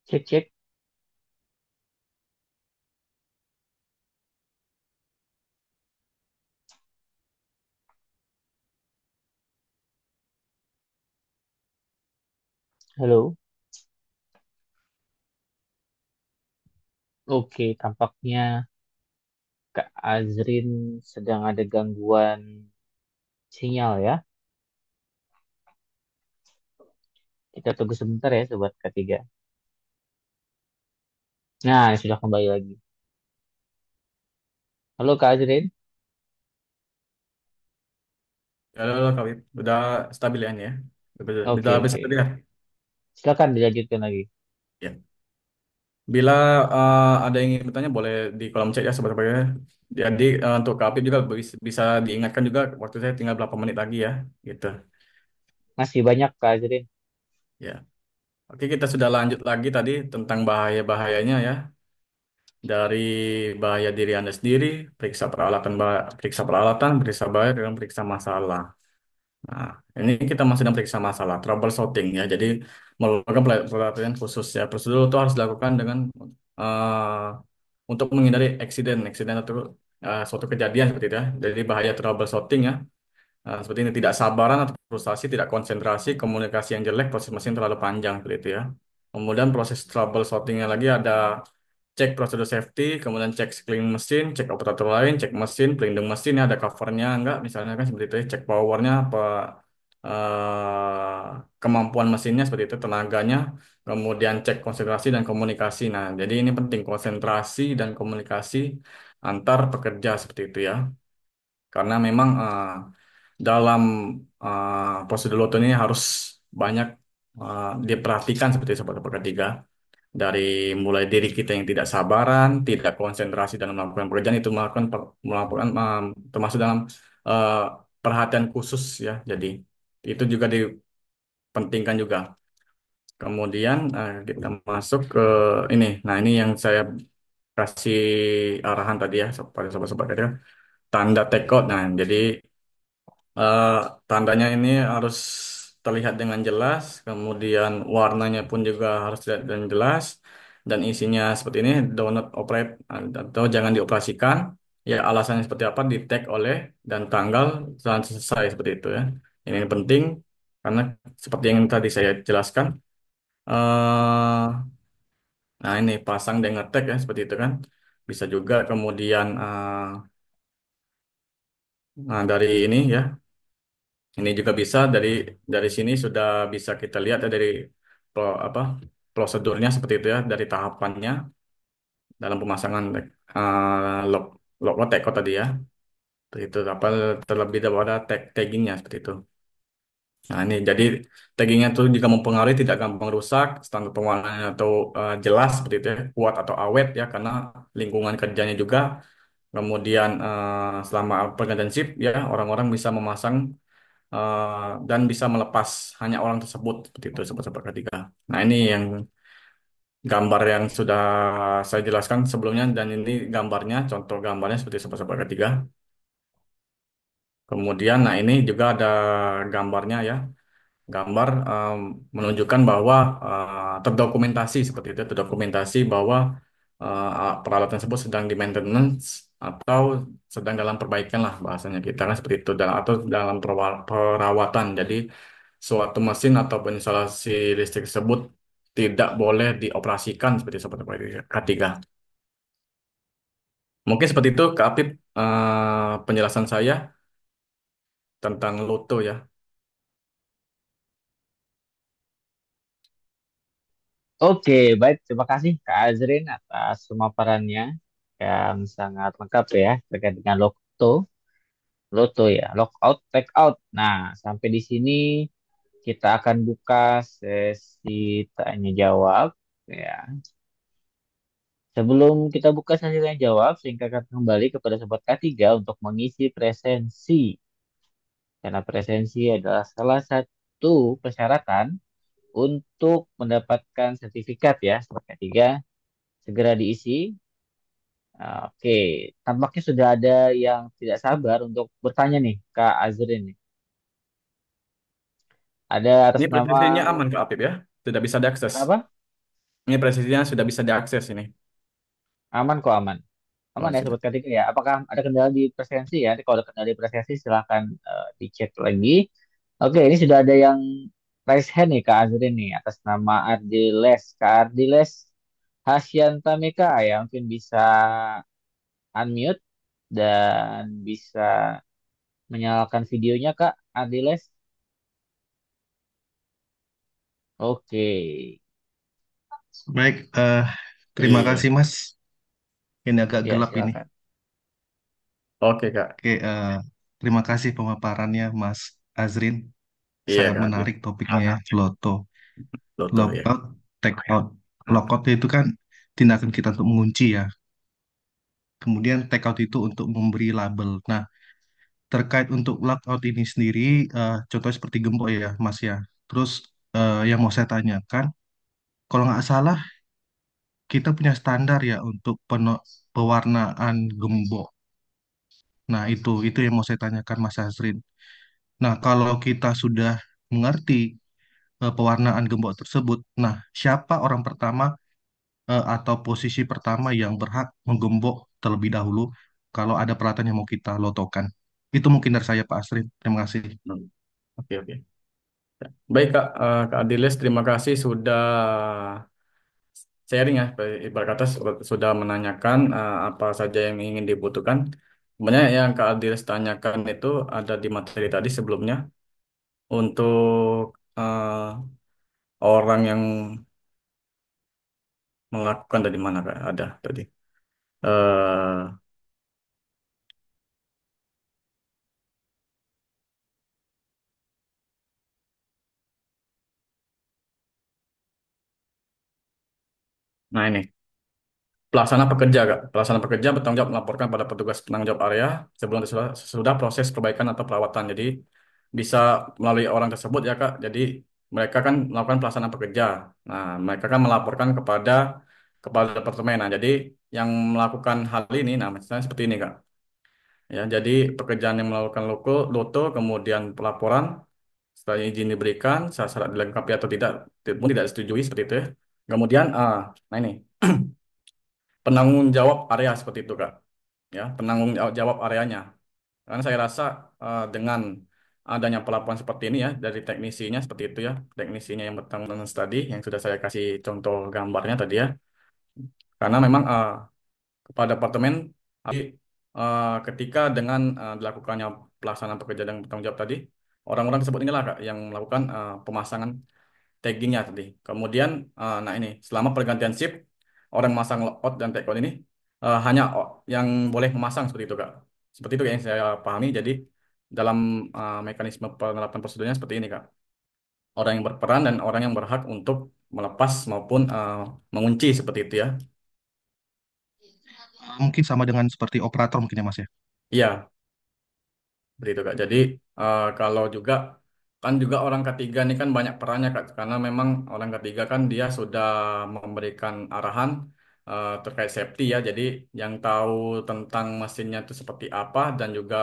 Cek cek. Halo. Oke, tampaknya Kak Azrin sedang ada gangguan sinyal ya. Kita tunggu sebentar ya, sobat ketiga. Nah, sudah kembali lagi. Halo Kak Azrin. Ya, kalau udah stabil ya ini ya. Udah Oke, bisa oke. terlihat. Silakan dilanjutkan lagi. Ya. Bila ada yang ingin bertanya boleh di kolom chat ya sobat-sobatnya. Jadi untuk Kak juga bisa diingatkan juga waktu saya tinggal berapa menit lagi ya gitu. Masih banyak Kak Azrin. Ya. Oke, kita sudah lanjut lagi tadi tentang bahaya-bahayanya ya. dari bahaya diri Anda sendiri, periksa peralatan, periksa bahaya, dan periksa masalah. Nah, ini kita masih dalam periksa masalah, troubleshooting ya. Jadi melakukan pelatihan khusus ya. Prosedur itu harus dilakukan dengan untuk menghindari eksiden atau suatu kejadian seperti itu ya. Jadi bahaya troubleshooting ya. Seperti ini tidak sabaran atau frustasi, tidak konsentrasi, komunikasi yang jelek, proses mesin terlalu panjang seperti itu ya. Kemudian proses troubleshootingnya lagi ada cek prosedur safety, kemudian cek sekeliling mesin, cek operator lain, cek mesin, pelindung mesin ya ada covernya enggak, misalnya kan seperti itu ya. Cek powernya apa, kemampuan mesinnya seperti itu, tenaganya, kemudian cek konsentrasi dan komunikasi. Nah, jadi ini penting konsentrasi dan komunikasi antar pekerja seperti itu ya. Karena memang dalam prosedur lotto ini harus banyak diperhatikan seperti seperti ketiga dari mulai diri kita yang tidak sabaran, tidak konsentrasi dalam melakukan pekerjaan itu melakukan termasuk dalam eh, perhatian khusus ya. Jadi itu juga dipentingkan juga. Kemudian kita masuk ke ini. Nah, ini yang saya kasih arahan tadi ya pada sobat-sobat kerja, tanda take out. Nah, jadi Eh, tandanya ini harus terlihat dengan jelas, kemudian warnanya pun juga harus terlihat dengan jelas, dan isinya seperti ini, do not operate atau jangan dioperasikan. Ya alasannya seperti apa, di tag oleh dan tanggal saat selesai seperti itu ya. Ini penting karena seperti yang tadi saya jelaskan. Nah ini pasang dan ngetek ya seperti itu kan. Bisa juga kemudian nah, dari ini ya. Ini juga bisa dari sini sudah bisa kita lihat ya dari apa prosedurnya seperti itu ya dari tahapannya dalam pemasangan log logo teko tadi ya. Seperti itu apa terlebih daripada taggingnya seperti itu. Nah ini jadi taggingnya itu jika mempengaruhi tidak gampang rusak, standar pewarnaannya atau jelas seperti itu ya, kuat atau awet ya karena lingkungan kerjanya juga. Kemudian selama pergantian shift ya orang-orang bisa memasang dan bisa melepas hanya orang tersebut seperti itu sobat-sobat ketiga. Nah ini yang gambar yang sudah saya jelaskan sebelumnya dan ini gambarnya, contoh gambarnya seperti sobat-sobat ketiga. Kemudian, nah ini juga ada gambarnya ya, gambar menunjukkan bahwa terdokumentasi seperti itu, terdokumentasi bahwa peralatan tersebut sedang di maintenance atau sedang dalam perbaikan lah bahasanya kita kan seperti itu atau dalam perawatan. Jadi suatu mesin ataupun instalasi listrik tersebut tidak boleh dioperasikan seperti seperti ketiga. Mungkin seperti itu Kak Apip penjelasan saya tentang Loto ya. Oke, baik. Terima kasih Kak Azrin atas pemaparannya yang sangat lengkap ya terkait dengan Loto. Loto ya, lockout, take out. Nah, sampai di sini kita akan buka sesi tanya jawab ya. Sebelum kita buka sesi tanya jawab, saya akan kembali kepada Sobat K3 untuk mengisi presensi. Karena presensi adalah salah satu persyaratan untuk mendapatkan sertifikat ya, Sobat K3. Segera diisi. Oke, tampaknya sudah ada yang tidak sabar untuk bertanya nih, Kak Azrin nih. Ada atas Ini nama presisinya aman Kak Apip ya, tidak bisa diakses. apa? Ini presisinya sudah bisa diakses ini. Aman kok aman. Oh Aman ya sudah. Sobat K3 ya. Apakah ada kendala di presensi ya? Nanti kalau ada kendala di presensi silahkan dicek lagi. Oke, ini sudah ada yang raise hand nih Kak Azrin nih atas nama Ardiles. Kak Ardiles Hasyanta Meka ya mungkin bisa unmute dan bisa menyalakan videonya Kak Ardiles. Oke, Baik, terima Iya. kasih Mas. Ini agak ya gelap ini. silakan. Oke Kak. Oke, terima kasih pemaparannya Mas Azrin. Iya Sangat Kak Apip. menarik topiknya ya, Loto. Loto ya. Lockout, take out. Lockout itu kan tindakan kita untuk mengunci ya. Kemudian take out itu untuk memberi label. Nah, terkait untuk lockout ini sendiri, contohnya seperti gembok ya, Mas ya. Terus yang mau saya tanyakan, kalau nggak salah kita punya standar ya untuk pewarnaan gembok. Nah, itu yang mau saya tanyakan Mas Azrin. Nah, kalau kita sudah mengerti pewarnaan gembok tersebut, nah, siapa orang pertama atau posisi pertama yang berhak menggembok terlebih dahulu kalau ada peralatan yang mau kita lotokan? Itu mungkin dari saya, Pak Asrin. Terima kasih. Hmm. Oke, oke. Baik, Kak, Kak Adiles, terima kasih sudah sharing ya, ibarat kata sudah menanyakan apa saja yang ingin dibutuhkan. Sebenarnya yang Kak Adiles tanyakan itu ada di materi tadi sebelumnya untuk orang yang melakukan dari mana Kak? Ada tadi. eh nah ini. Pelaksana pekerja, Kak. Pelaksana pekerja bertanggung jawab melaporkan pada petugas penanggung jawab area sebelum sesudah proses perbaikan atau perawatan. Jadi bisa melalui orang tersebut ya, Kak. Jadi mereka kan melakukan pelaksanaan pekerja. Nah, mereka kan melaporkan kepada kepala departemen. Nah, jadi yang melakukan hal ini, nah misalnya seperti ini, Kak. Ya, jadi pekerjaan yang melakukan loto, kemudian pelaporan, setelah izin diberikan, syarat dilengkapi atau tidak, pun tidak disetujui seperti itu ya. Kemudian, nah ini penanggung jawab area seperti itu, Kak. Ya, penanggung jawab areanya. Karena saya rasa dengan adanya pelaporan seperti ini ya dari teknisinya seperti itu ya, teknisinya yang bertanggung jawab tadi yang sudah saya kasih contoh gambarnya tadi ya. Karena memang kepada departemen jadi, ketika dengan dilakukannya pelaksanaan pekerjaan dan bertanggung jawab tadi, orang-orang tersebut inilah Kak yang melakukan pemasangan taggingnya tadi. Kemudian, nah ini selama pergantian shift orang memasang logout dan tag out ini hanya yang boleh memasang seperti itu Kak. Seperti itu yang saya pahami. Jadi dalam mekanisme penerapan prosedurnya seperti ini Kak. Orang yang berperan dan orang yang berhak untuk melepas maupun mengunci seperti itu ya. Mungkin sama dengan seperti operator mungkin ya, Mas ya. Iya, seperti itu Kak. Jadi kalau juga kan juga orang ketiga ini kan banyak perannya Kak. Karena memang orang ketiga kan dia sudah memberikan arahan terkait safety ya. Jadi yang tahu tentang mesinnya itu seperti apa dan juga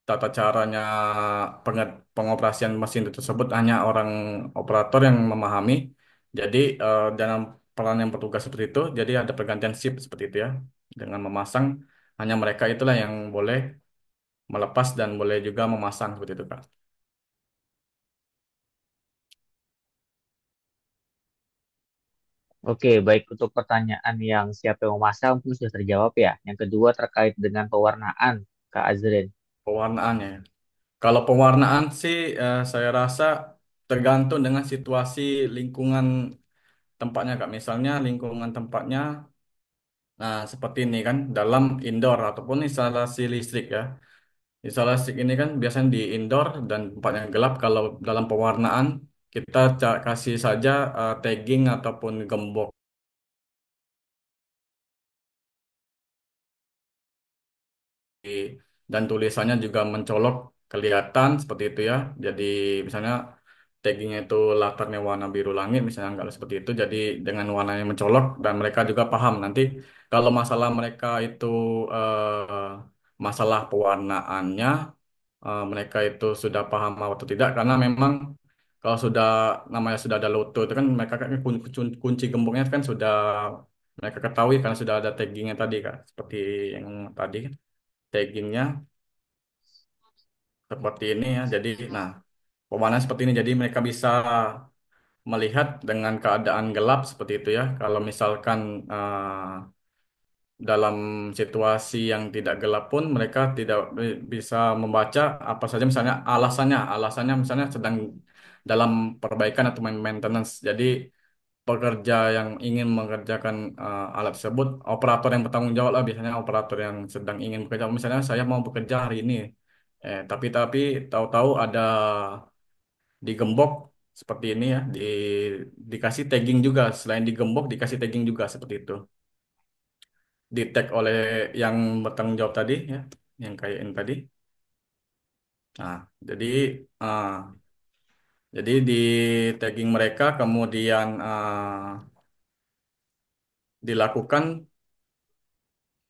tata caranya pengoperasian mesin itu tersebut hanya orang operator yang memahami. Jadi dalam peran yang bertugas seperti itu, jadi ada pergantian shift seperti itu ya. Dengan memasang hanya mereka itulah yang boleh melepas dan boleh juga memasang seperti itu Kak. Oke, baik untuk pertanyaan yang siapa yang memasang mungkin sudah terjawab ya. Yang kedua terkait dengan pewarnaan, Kak Azrin. Pewarnaannya. Kalau pewarnaan sih saya rasa tergantung dengan situasi lingkungan tempatnya Kak. Misalnya lingkungan tempatnya nah seperti ini kan dalam indoor ataupun instalasi listrik ya. Instalasi ini kan biasanya di indoor dan tempatnya gelap. Kalau dalam pewarnaan kita kasih saja tagging ataupun gembok dan tulisannya juga mencolok kelihatan seperti itu ya. Jadi misalnya taggingnya itu latarnya warna biru langit misalnya nggak seperti itu. Jadi dengan warna yang mencolok dan mereka juga paham nanti kalau masalah mereka itu masalah pewarnaannya mereka itu sudah paham atau tidak karena memang kalau sudah namanya sudah ada loto itu kan mereka kan kunci gemboknya kan sudah mereka ketahui karena sudah ada taggingnya tadi Kak seperti yang tadi kan taggingnya seperti ini ya. Jadi, nah, pemandangan seperti ini. Jadi mereka bisa melihat dengan keadaan gelap seperti itu ya. Kalau misalkan dalam situasi yang tidak gelap pun mereka tidak bisa membaca apa saja misalnya alasannya misalnya sedang dalam perbaikan atau maintenance. Jadi pekerja yang ingin mengerjakan alat tersebut, operator yang bertanggung jawab lah biasanya operator yang sedang ingin bekerja. Misalnya saya mau bekerja hari ini, tapi tahu-tahu ada digembok seperti ini ya, dikasih tagging juga. Selain digembok, dikasih tagging juga seperti itu. Di tag oleh yang bertanggung jawab tadi ya, yang kayak ini tadi. Nah, jadi ah, jadi di tagging mereka kemudian dilakukan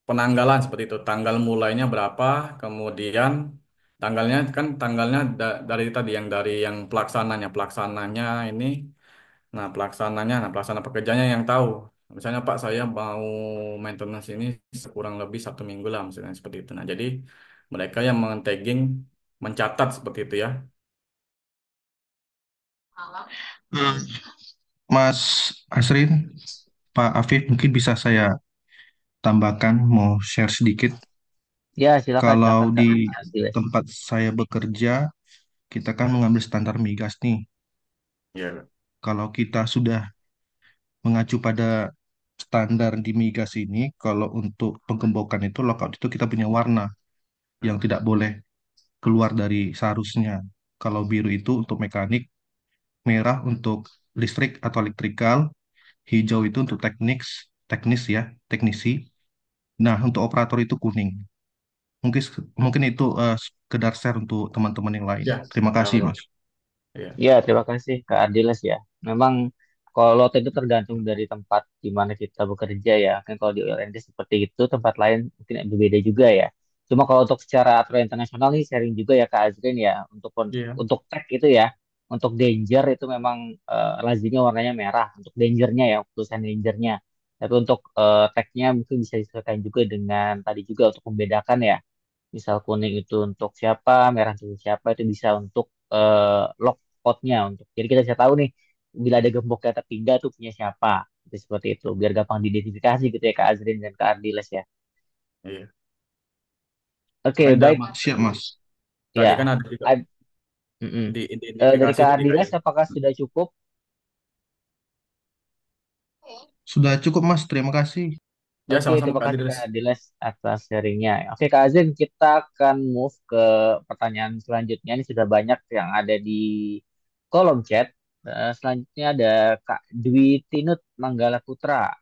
penanggalan seperti itu. Tanggal mulainya berapa, kemudian tanggalnya dari tadi yang pelaksananya ini. Nah, pelaksana pekerjaannya yang tahu. Misalnya Pak, saya mau maintenance ini kurang lebih 1 minggu lah, misalnya seperti itu. Nah, jadi mereka yang men-tagging, mencatat seperti itu ya. Hmm. Mas Asrin, Pak Afif, mungkin bisa saya tambahkan, mau share sedikit. Ya, silakan, Kalau silakan di Kak Ardiles. tempat saya bekerja, kita kan mengambil standar migas nih. Ya, Kalau kita sudah mengacu pada standar di migas ini, kalau untuk penggembokan itu, lockout itu kita punya warna yang tidak boleh keluar dari seharusnya. Kalau biru itu untuk mekanik, merah untuk listrik atau elektrikal, hijau itu untuk teknis ya, teknisi. Nah, untuk operator itu kuning. Mungkin mungkin itu sekedar share untuk teman-teman yang lain. ya, Terima ya, kasih, ya. Mas. Ya. Ya, terima kasih Kak Ardiles ya. Memang kalau itu tergantung dari tempat di mana kita bekerja ya. Kan kalau di oil and gas seperti itu, tempat lain mungkin berbeda juga ya. Cuma kalau untuk secara aturan internasional nih sharing juga ya Kak Azrin ya. Iya. Untuk tag itu ya, untuk danger itu memang lazimnya warnanya merah. Untuk dangernya ya, tulisan dangernya. Tapi untuk tagnya mungkin bisa disesuaikan juga dengan tadi juga untuk membedakan ya. Misal kuning itu untuk siapa, merah untuk siapa itu bisa untuk lockoutnya untuk. Jadi kita bisa tahu nih bila ada gembok yang tertinggal tuh punya siapa. Itu seperti itu biar gampang diidentifikasi gitu ya Kak Azrin dan Kak Ardiles ya. Iya. Oke, Ada baik. Mas, Siap, Mas. tadi Ya. kan ada juga Ad- mm-mm. di Dari identifikasi Kak tadi Ardiles kayak apakah sudah cukup? Sudah cukup, Mas. Terima kasih. ya Oke, sama-sama terima Kak kasih Didas. Kak Diles atas sharingnya. Oke, Kak Azin, kita akan move ke pertanyaan selanjutnya. Ini sudah banyak yang ada di kolom chat. Selanjutnya ada Kak Dwi Tinut Manggala Putra.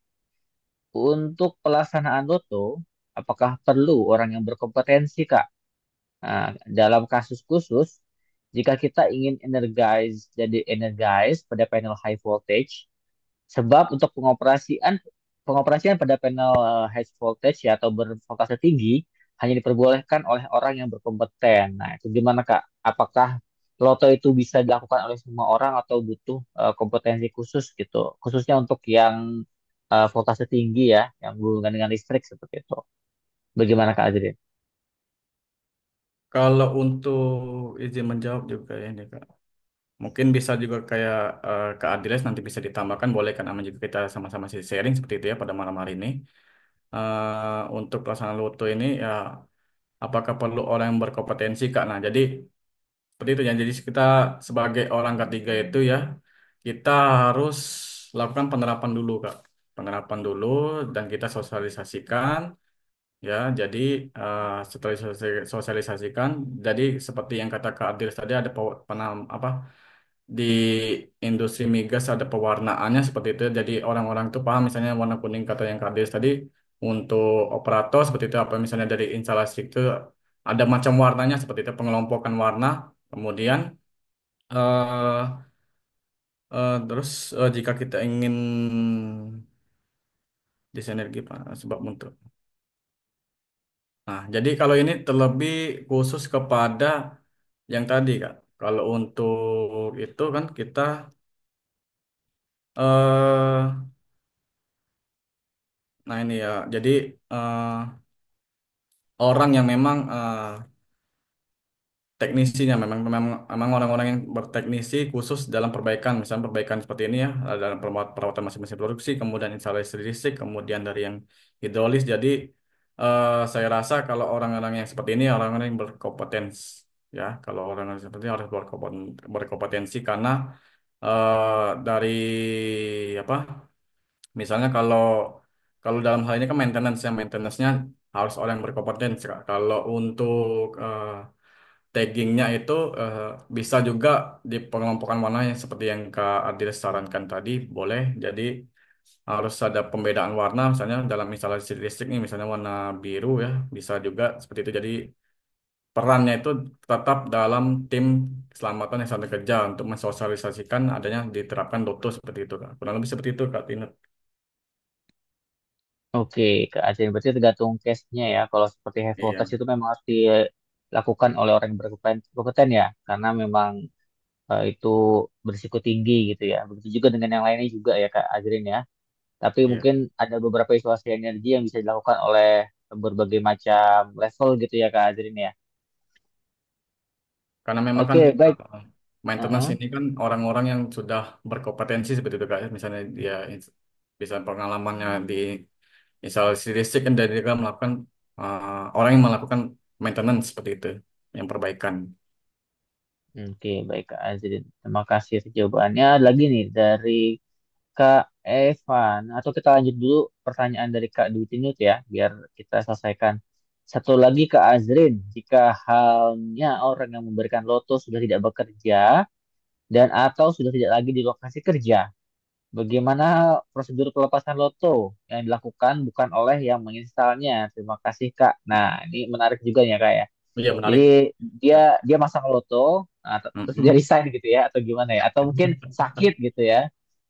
Untuk pelaksanaan loto, apakah perlu orang yang berkompetensi, Kak? Nah, dalam kasus khusus, jika kita ingin energize pada panel high voltage, sebab untuk pengoperasian pada panel high voltage ya atau bervoltase tinggi hanya diperbolehkan oleh orang yang berkompeten. Nah, itu gimana Kak? Apakah loto itu bisa dilakukan oleh semua orang atau butuh kompetensi khusus gitu? Khususnya untuk yang voltase tinggi ya, yang berhubungan dengan listrik seperti itu. Bagaimana Kak Azrin? Kalau untuk izin menjawab juga ya ini Kak. Mungkin bisa juga kayak Kak Adiles nanti bisa ditambahkan, boleh kan namanya juga kita sama-sama sharing seperti itu ya pada malam hari ini. Untuk pelaksanaan loto ini ya apakah perlu orang yang berkompetensi Kak? Nah, jadi seperti itu ya. Jadi kita sebagai orang ketiga itu ya kita harus lakukan penerapan dulu Kak. Penerapan dulu dan kita sosialisasikan. Ya, jadi setelah sosialisasikan, jadi seperti yang kata Kak Adil tadi ada apa di industri migas ada pewarnaannya seperti itu. Jadi orang-orang itu paham misalnya warna kuning kata yang Kak Adil tadi untuk operator seperti itu apa misalnya dari instalasi itu ada macam warnanya seperti itu pengelompokan warna. Kemudian eh terus jika kita ingin disinergi Pak, sebab untuk nah, jadi kalau ini terlebih khusus kepada yang tadi, Kak. Kalau untuk itu kan kita eh nah ini ya. Jadi eh orang yang memang teknisinya memang orang-orang yang berteknisi khusus dalam perbaikan, misalnya perbaikan seperti ini ya, dalam perawatan mesin-mesin produksi, kemudian instalasi listrik, kemudian dari yang hidrolis. Jadi saya rasa kalau orang-orang yang seperti ini orang-orang yang berkompetensi ya, kalau orang-orang seperti ini harus berkompetensi karena dari apa? Misalnya kalau kalau dalam hal ini kan maintenance-nya harus orang yang berkompetensi, Kak. Kalau untuk taggingnya itu eh, bisa juga di pengelompokan warna yang seperti yang Kak Adil sarankan tadi boleh. Jadi harus ada pembedaan warna misalnya dalam instalasi listrik nih misalnya warna biru ya bisa juga seperti itu. Jadi perannya itu tetap dalam tim keselamatan yang sedang kerja untuk mensosialisasikan adanya diterapkan Lotus seperti itu Kak. Kurang lebih seperti itu Kak Tinut. Oke, Kak Azrin, berarti tergantung case-nya ya. Kalau seperti high Iya, voltage itu memang harus dilakukan oleh orang yang berkompeten ya, karena memang itu berisiko tinggi gitu ya. Begitu juga dengan yang lainnya juga ya Kak Azrin ya. Tapi iya. mungkin ada beberapa isolasi energi yang bisa dilakukan oleh berbagai macam level gitu ya Kak Azrin ya. Karena memang kan Oke, kita baik. maintenance Heeh. ini kan orang-orang yang sudah berkompetensi seperti itu Kak. Misalnya dia bisa pengalamannya di instalasi listrik kan dari dia melakukan orang yang melakukan maintenance seperti itu, yang perbaikan. Oke, baik Kak Azrin. Terima kasih atas jawabannya. Ada lagi nih dari Kak Evan. Atau kita lanjut dulu pertanyaan dari Kak Dwi Tinut ya, biar kita selesaikan. Satu lagi Kak Azrin, jika halnya orang yang memberikan loto sudah tidak bekerja dan atau sudah tidak lagi di lokasi kerja, bagaimana prosedur pelepasan loto yang dilakukan bukan oleh yang menginstalnya? Terima kasih Kak. Nah, ini menarik juga ya Kak ya. Iya menarik. Jadi dia dia masang loto, nah, terus dia Mm-mm. resign gitu ya, atau gimana ya? Atau mungkin sakit gitu ya,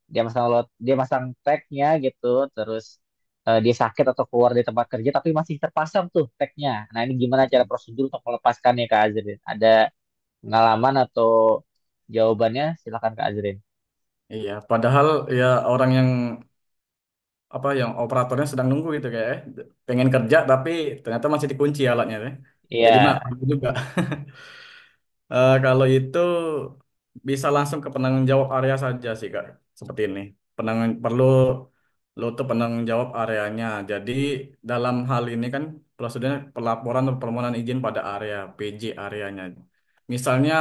dia masang tagnya gitu, terus dia sakit atau keluar dari tempat kerja tapi masih terpasang tuh tagnya. Nah ini gimana cara prosedur untuk melepaskannya Kak Azrin? Ada pengalaman atau jawabannya? Silakan Kak Azrin. Iya, padahal ya orang yang yang operatornya sedang nunggu gitu kayak pengen kerja tapi ternyata masih dikunci alatnya ya. Jadi mah Iya, juga. Kalau itu bisa langsung ke penanggung jawab area saja sih Kak, seperti ini. Perlu lo tuh penanggung jawab areanya. Jadi dalam hal ini kan prosedurnya pelaporan atau permohonan izin pada area PJ areanya. Misalnya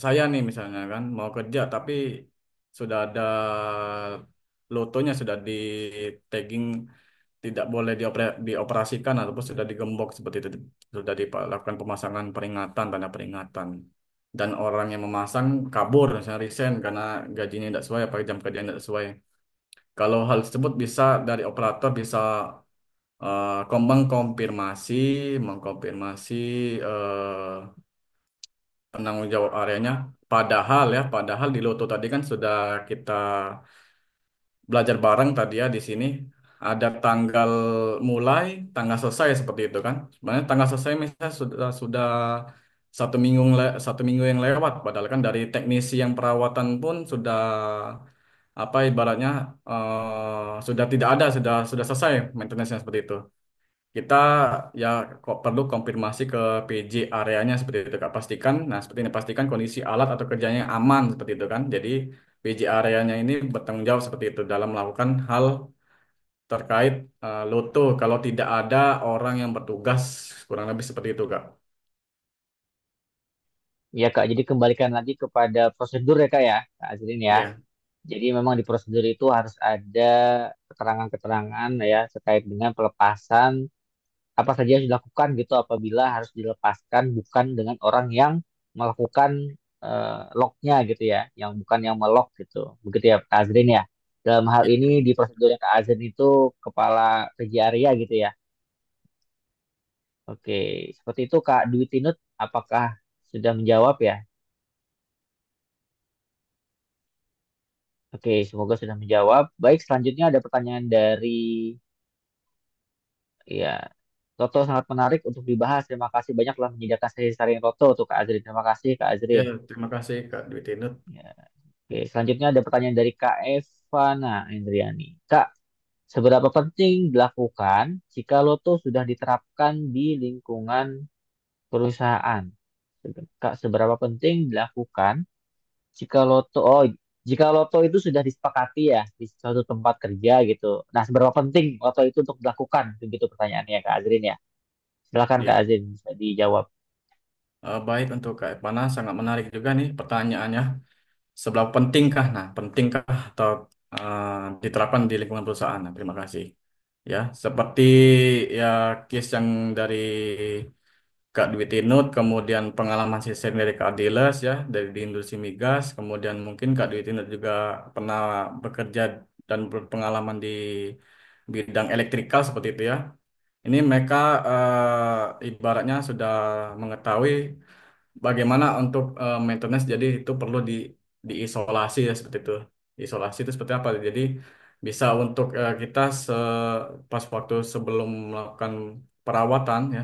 saya nih misalnya kan mau kerja tapi sudah ada lotonya sudah di tagging tidak boleh dioperasikan ataupun sudah digembok seperti itu sudah dilakukan pemasangan peringatan tanda peringatan dan orang yang memasang kabur misalnya resign karena gajinya tidak sesuai apa jam kerjanya tidak sesuai kalau hal tersebut bisa dari operator bisa mengkonfirmasi mengkonfirmasi penanggung jawab areanya padahal di Loto tadi kan sudah kita belajar bareng tadi ya di sini ada tanggal mulai, tanggal selesai seperti itu kan. Sebenarnya tanggal selesai misalnya sudah 1 minggu satu minggu yang lewat, padahal kan dari teknisi yang perawatan pun sudah apa ibaratnya sudah tidak ada, sudah selesai maintenance seperti itu. Kita ya kok perlu konfirmasi ke PJ areanya seperti itu Kak. Pastikan, nah seperti ini pastikan kondisi alat atau kerjanya aman seperti itu kan. Jadi PJ areanya ini bertanggung jawab seperti itu dalam melakukan hal terkait loto kalau tidak ada orang yang bertugas kurang lebih seperti itu Kak. ya Kak. Jadi kembalikan lagi kepada prosedur ya Kak ya, Kak Azrin ya. Iya, Jadi memang di prosedur itu harus ada keterangan-keterangan ya terkait dengan pelepasan apa saja yang dilakukan gitu apabila harus dilepaskan bukan dengan orang yang melakukan locknya gitu ya, yang bukan yang melock gitu. Begitu ya Kak Azrin ya. Dalam hal iya. ini di prosedurnya Kak Azrin itu kepala PJ area gitu ya. Oke, seperti itu Kak Dwi Tinut, apakah sudah menjawab ya? Oke, semoga sudah menjawab. Baik, selanjutnya ada pertanyaan dari ya Toto sangat menarik untuk dibahas. Terima kasih banyak telah menyediakan sesi sharing Toto untuk Kak Azrin. Terima kasih Kak Ya, Azrin. terima kasih Kak Dwi Tinut. Ya. Oke, selanjutnya ada pertanyaan dari Kak Evana Indriani. Kak, seberapa penting dilakukan jika Loto sudah diterapkan di lingkungan perusahaan? Kak, seberapa penting dilakukan jika Loto itu sudah disepakati ya di suatu tempat kerja gitu. Nah, seberapa penting Loto itu untuk dilakukan? Begitu pertanyaannya Kak Azrin ya. Silakan Kak Ya, Azrin bisa dijawab. baik untuk Kak Epana sangat menarik juga nih pertanyaannya. Seberapa pentingkah? Nah, pentingkah atau diterapkan di lingkungan perusahaan? Nah, terima kasih. Ya, seperti ya case yang dari Kak Dwi Tinut, kemudian pengalaman sisen dari Kak Diles ya, dari di industri migas, kemudian mungkin Kak Dwi Tinut juga pernah bekerja dan berpengalaman di bidang elektrikal seperti itu ya. Ini mereka ibaratnya sudah mengetahui bagaimana untuk maintenance, jadi itu perlu diisolasi ya seperti itu. Isolasi itu seperti apa? Jadi bisa untuk kita pas waktu sebelum melakukan perawatan ya,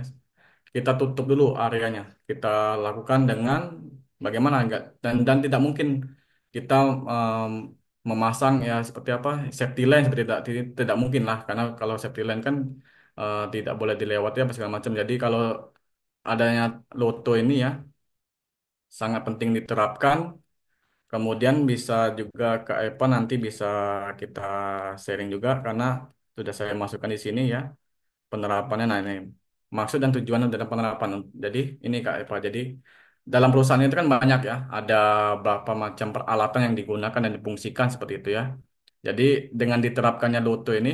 kita tutup dulu areanya. Kita lakukan dengan bagaimana enggak dan tidak mungkin kita em, memasang ya seperti apa safety line seperti tidak mungkin lah karena kalau safety line kan tidak boleh dilewati apa segala macam. Jadi kalau adanya loto ini ya sangat penting diterapkan. Kemudian bisa juga ke Epa nanti bisa kita sharing juga karena sudah saya masukkan di sini ya penerapannya. Nah ini maksud dan tujuan dalam penerapan. Jadi ini Kak Eva. Jadi dalam perusahaan itu kan banyak ya, ada berapa macam peralatan yang digunakan dan difungsikan seperti itu ya. Jadi dengan diterapkannya Loto ini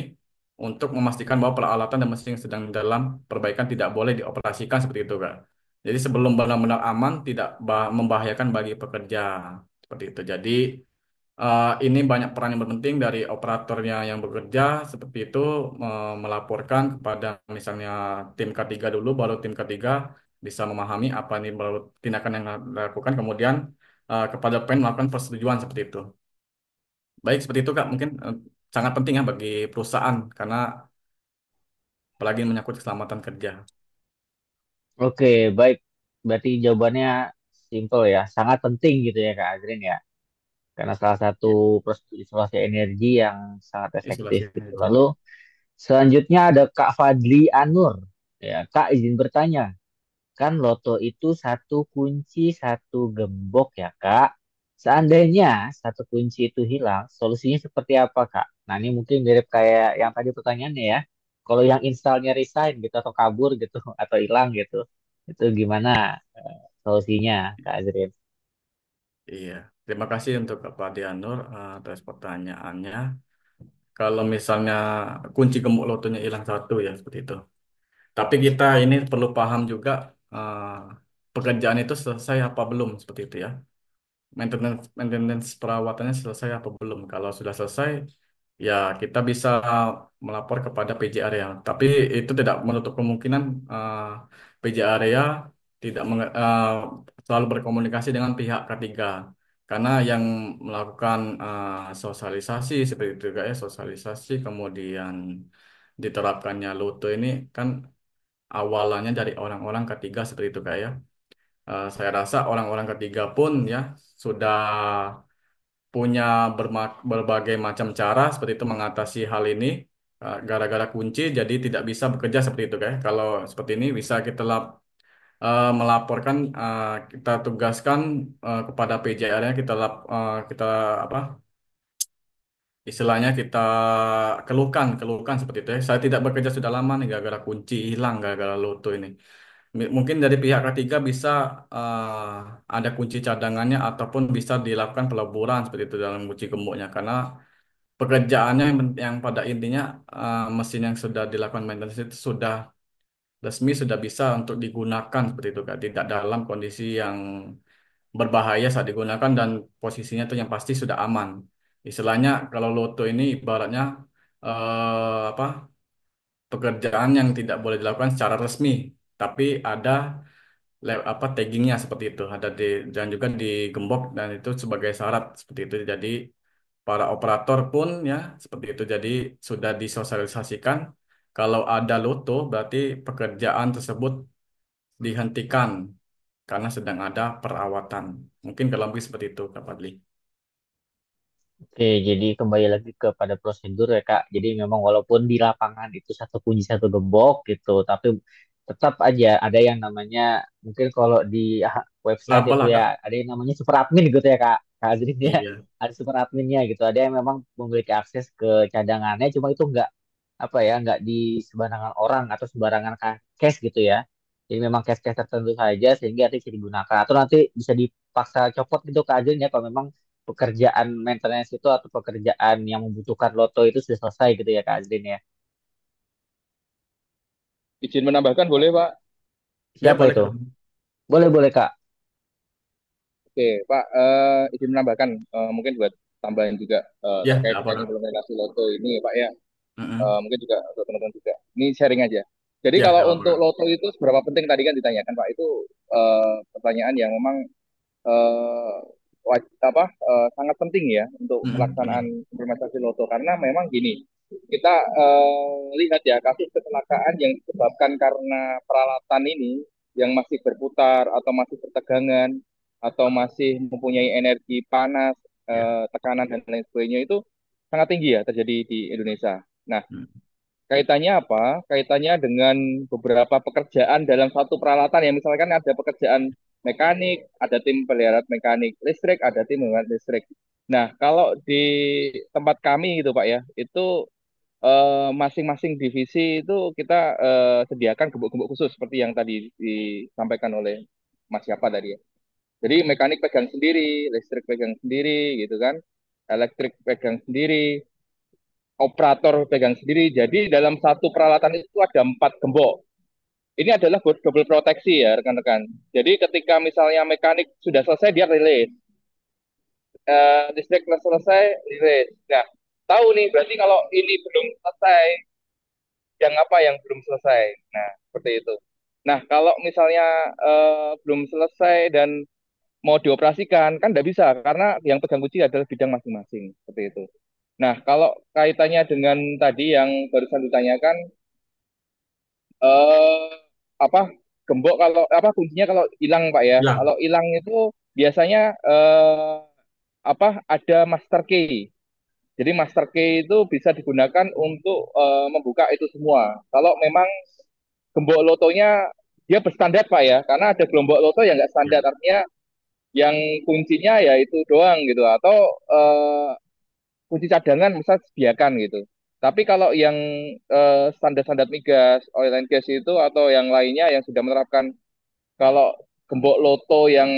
untuk memastikan bahwa peralatan dan mesin yang sedang dalam perbaikan tidak boleh dioperasikan seperti itu Kak. Jadi sebelum benar-benar aman tidak membahayakan bagi pekerja seperti itu. Jadi ini banyak peran yang penting dari operatornya yang bekerja seperti itu melaporkan kepada misalnya tim K3 dulu, baru tim K3 bisa memahami apa nih baru tindakan yang dilakukan, kemudian kepada PEN melakukan persetujuan seperti itu. Baik, seperti itu Kak, mungkin sangat penting ya bagi perusahaan karena apalagi menyangkut keselamatan kerja. Oke, baik. Berarti jawabannya simple ya, sangat penting gitu ya Kak Azrin ya. Karena salah satu Ya, prosedur isolasi energi yang sangat efektif isolasi gitu. energi. Lalu selanjutnya ada Kak Fadli Anur. Ya, Kak izin bertanya. Kan loto itu satu kunci, satu gembok ya, Kak. Seandainya satu kunci itu hilang, solusinya seperti apa, Kak? Nah, ini mungkin mirip kayak yang tadi pertanyaannya ya. Kalau yang installnya resign gitu atau kabur gitu atau hilang gitu, itu gimana solusinya, Kak Azrin? Iya, terima kasih untuk Pak Dianur atas pertanyaannya. Kalau misalnya kunci gemuk lotonya hilang satu ya seperti itu. Tapi kita ini perlu paham juga eh, pekerjaan itu selesai apa belum seperti itu ya. Maintenance perawatannya selesai apa belum. Kalau sudah selesai, ya kita bisa melapor kepada PJ area. Tapi itu tidak menutup kemungkinan PJ area tidak selalu berkomunikasi dengan pihak ketiga. Karena yang melakukan sosialisasi seperti itu guys, sosialisasi kemudian diterapkannya Luto ini kan awalannya dari orang-orang ketiga seperti itu kayak ya. Saya rasa orang-orang ketiga pun ya sudah punya berbagai macam cara seperti itu mengatasi hal ini. Gara-gara kunci jadi tidak bisa bekerja seperti itu kayak. Kalau seperti ini bisa kita melaporkan kita tugaskan kepada PJR-nya kita apa istilahnya kita keluhkan seperti itu ya. Saya tidak bekerja sudah lama nih gara-gara kunci hilang gara-gara Loto ini. Mungkin dari pihak ketiga bisa ada kunci cadangannya ataupun bisa dilakukan peleburan seperti itu dalam kunci gemboknya karena pekerjaannya yang pada intinya mesin yang sudah dilakukan maintenance itu sudah resmi sudah bisa untuk digunakan seperti itu kan tidak dalam kondisi yang berbahaya saat digunakan dan posisinya itu yang pasti sudah aman. Istilahnya kalau Loto ini ibaratnya apa pekerjaan yang tidak boleh dilakukan secara resmi, tapi ada apa taggingnya seperti itu, ada dan juga digembok dan itu sebagai syarat seperti itu. Jadi para operator pun ya seperti itu. Jadi sudah disosialisasikan kalau ada Loto berarti pekerjaan tersebut dihentikan karena sedang ada perawatan. Mungkin kalau lebih seperti itu, Kak Fadli. Oke, jadi kembali lagi kepada prosedur ya Kak. Jadi memang walaupun di lapangan itu satu kunci satu gembok gitu, tapi tetap aja ada yang namanya mungkin kalau di website itu Apalah, ya Kak? ada yang namanya super admin gitu ya Kak Azrin ya. Iya, Ada super adminnya gitu. Ada yang memang memiliki akses ke cadangannya, cuma itu nggak apa ya nggak di sembarangan orang atau sembarangan cash gitu ya. Jadi memang cash-cash tertentu saja sehingga nanti bisa digunakan atau nanti bisa dipaksa copot gitu Kak Azrin ya kalau memang pekerjaan maintenance itu atau pekerjaan yang membutuhkan loto itu sudah selesai gitu ya Kak Azrin ya. Izin menambahkan boleh, Pak? ya Siapa boleh itu? Kak. Boleh boleh Kak. Oke, Pak, izin menambahkan mungkin buat tambahin juga Ya, terkait nggak apa dengan Kak. implementasi Loto ini, Pak ya. Mm-mm. Mungkin juga untuk teman-teman juga. Ini sharing aja. Jadi Ya, kalau nggak apa untuk Kak. Loto itu seberapa penting tadi kan ditanyakan, Pak. Itu pertanyaan yang memang eh, sangat penting ya untuk Benar. pelaksanaan implementasi Loto karena memang gini, kita lihat ya kasus kecelakaan yang disebabkan karena peralatan ini yang masih berputar atau masih bertegangan atau masih mempunyai energi panas, Ya. tekanan dan lain sebagainya itu sangat tinggi ya terjadi di Indonesia. Nah, Hmm. kaitannya apa? Kaitannya dengan beberapa pekerjaan dalam satu peralatan ya. Misalkan ada pekerjaan mekanik, ada tim pelihara mekanik listrik, ada tim pelihara listrik. Nah, kalau di tempat kami gitu Pak ya, itu masing-masing divisi itu kita sediakan gembok-gembok khusus seperti yang tadi disampaikan oleh Mas siapa tadi ya. Jadi mekanik pegang sendiri, listrik pegang sendiri gitu kan, elektrik pegang sendiri, operator pegang sendiri. Jadi dalam satu peralatan itu ada 4 gembok. Ini adalah buat double proteksi ya rekan-rekan. Jadi ketika misalnya mekanik sudah selesai dia rilis, listrik selesai rilis. Nah, tahu nih berarti kalau ini belum selesai, yang apa yang belum selesai. Nah, seperti itu. Nah, kalau misalnya belum selesai dan mau dioperasikan kan tidak bisa karena yang pegang kunci adalah bidang masing-masing seperti itu. Nah, kalau kaitannya dengan tadi yang barusan ditanyakan, eh apa gembok kalau apa kuncinya kalau hilang Pak ya. Kalau Hilang. hilang itu biasanya ada master key. Jadi master key itu bisa digunakan untuk membuka itu semua. Kalau memang gembok lotonya dia berstandar Pak ya, karena ada kelompok loto yang nggak Ya. standar artinya yang kuncinya ya itu doang gitu atau eh, kunci cadangan misal sediakan gitu. Tapi kalau yang standar-standar migas, oil and gas itu atau yang lainnya yang sudah menerapkan kalau gembok loto yang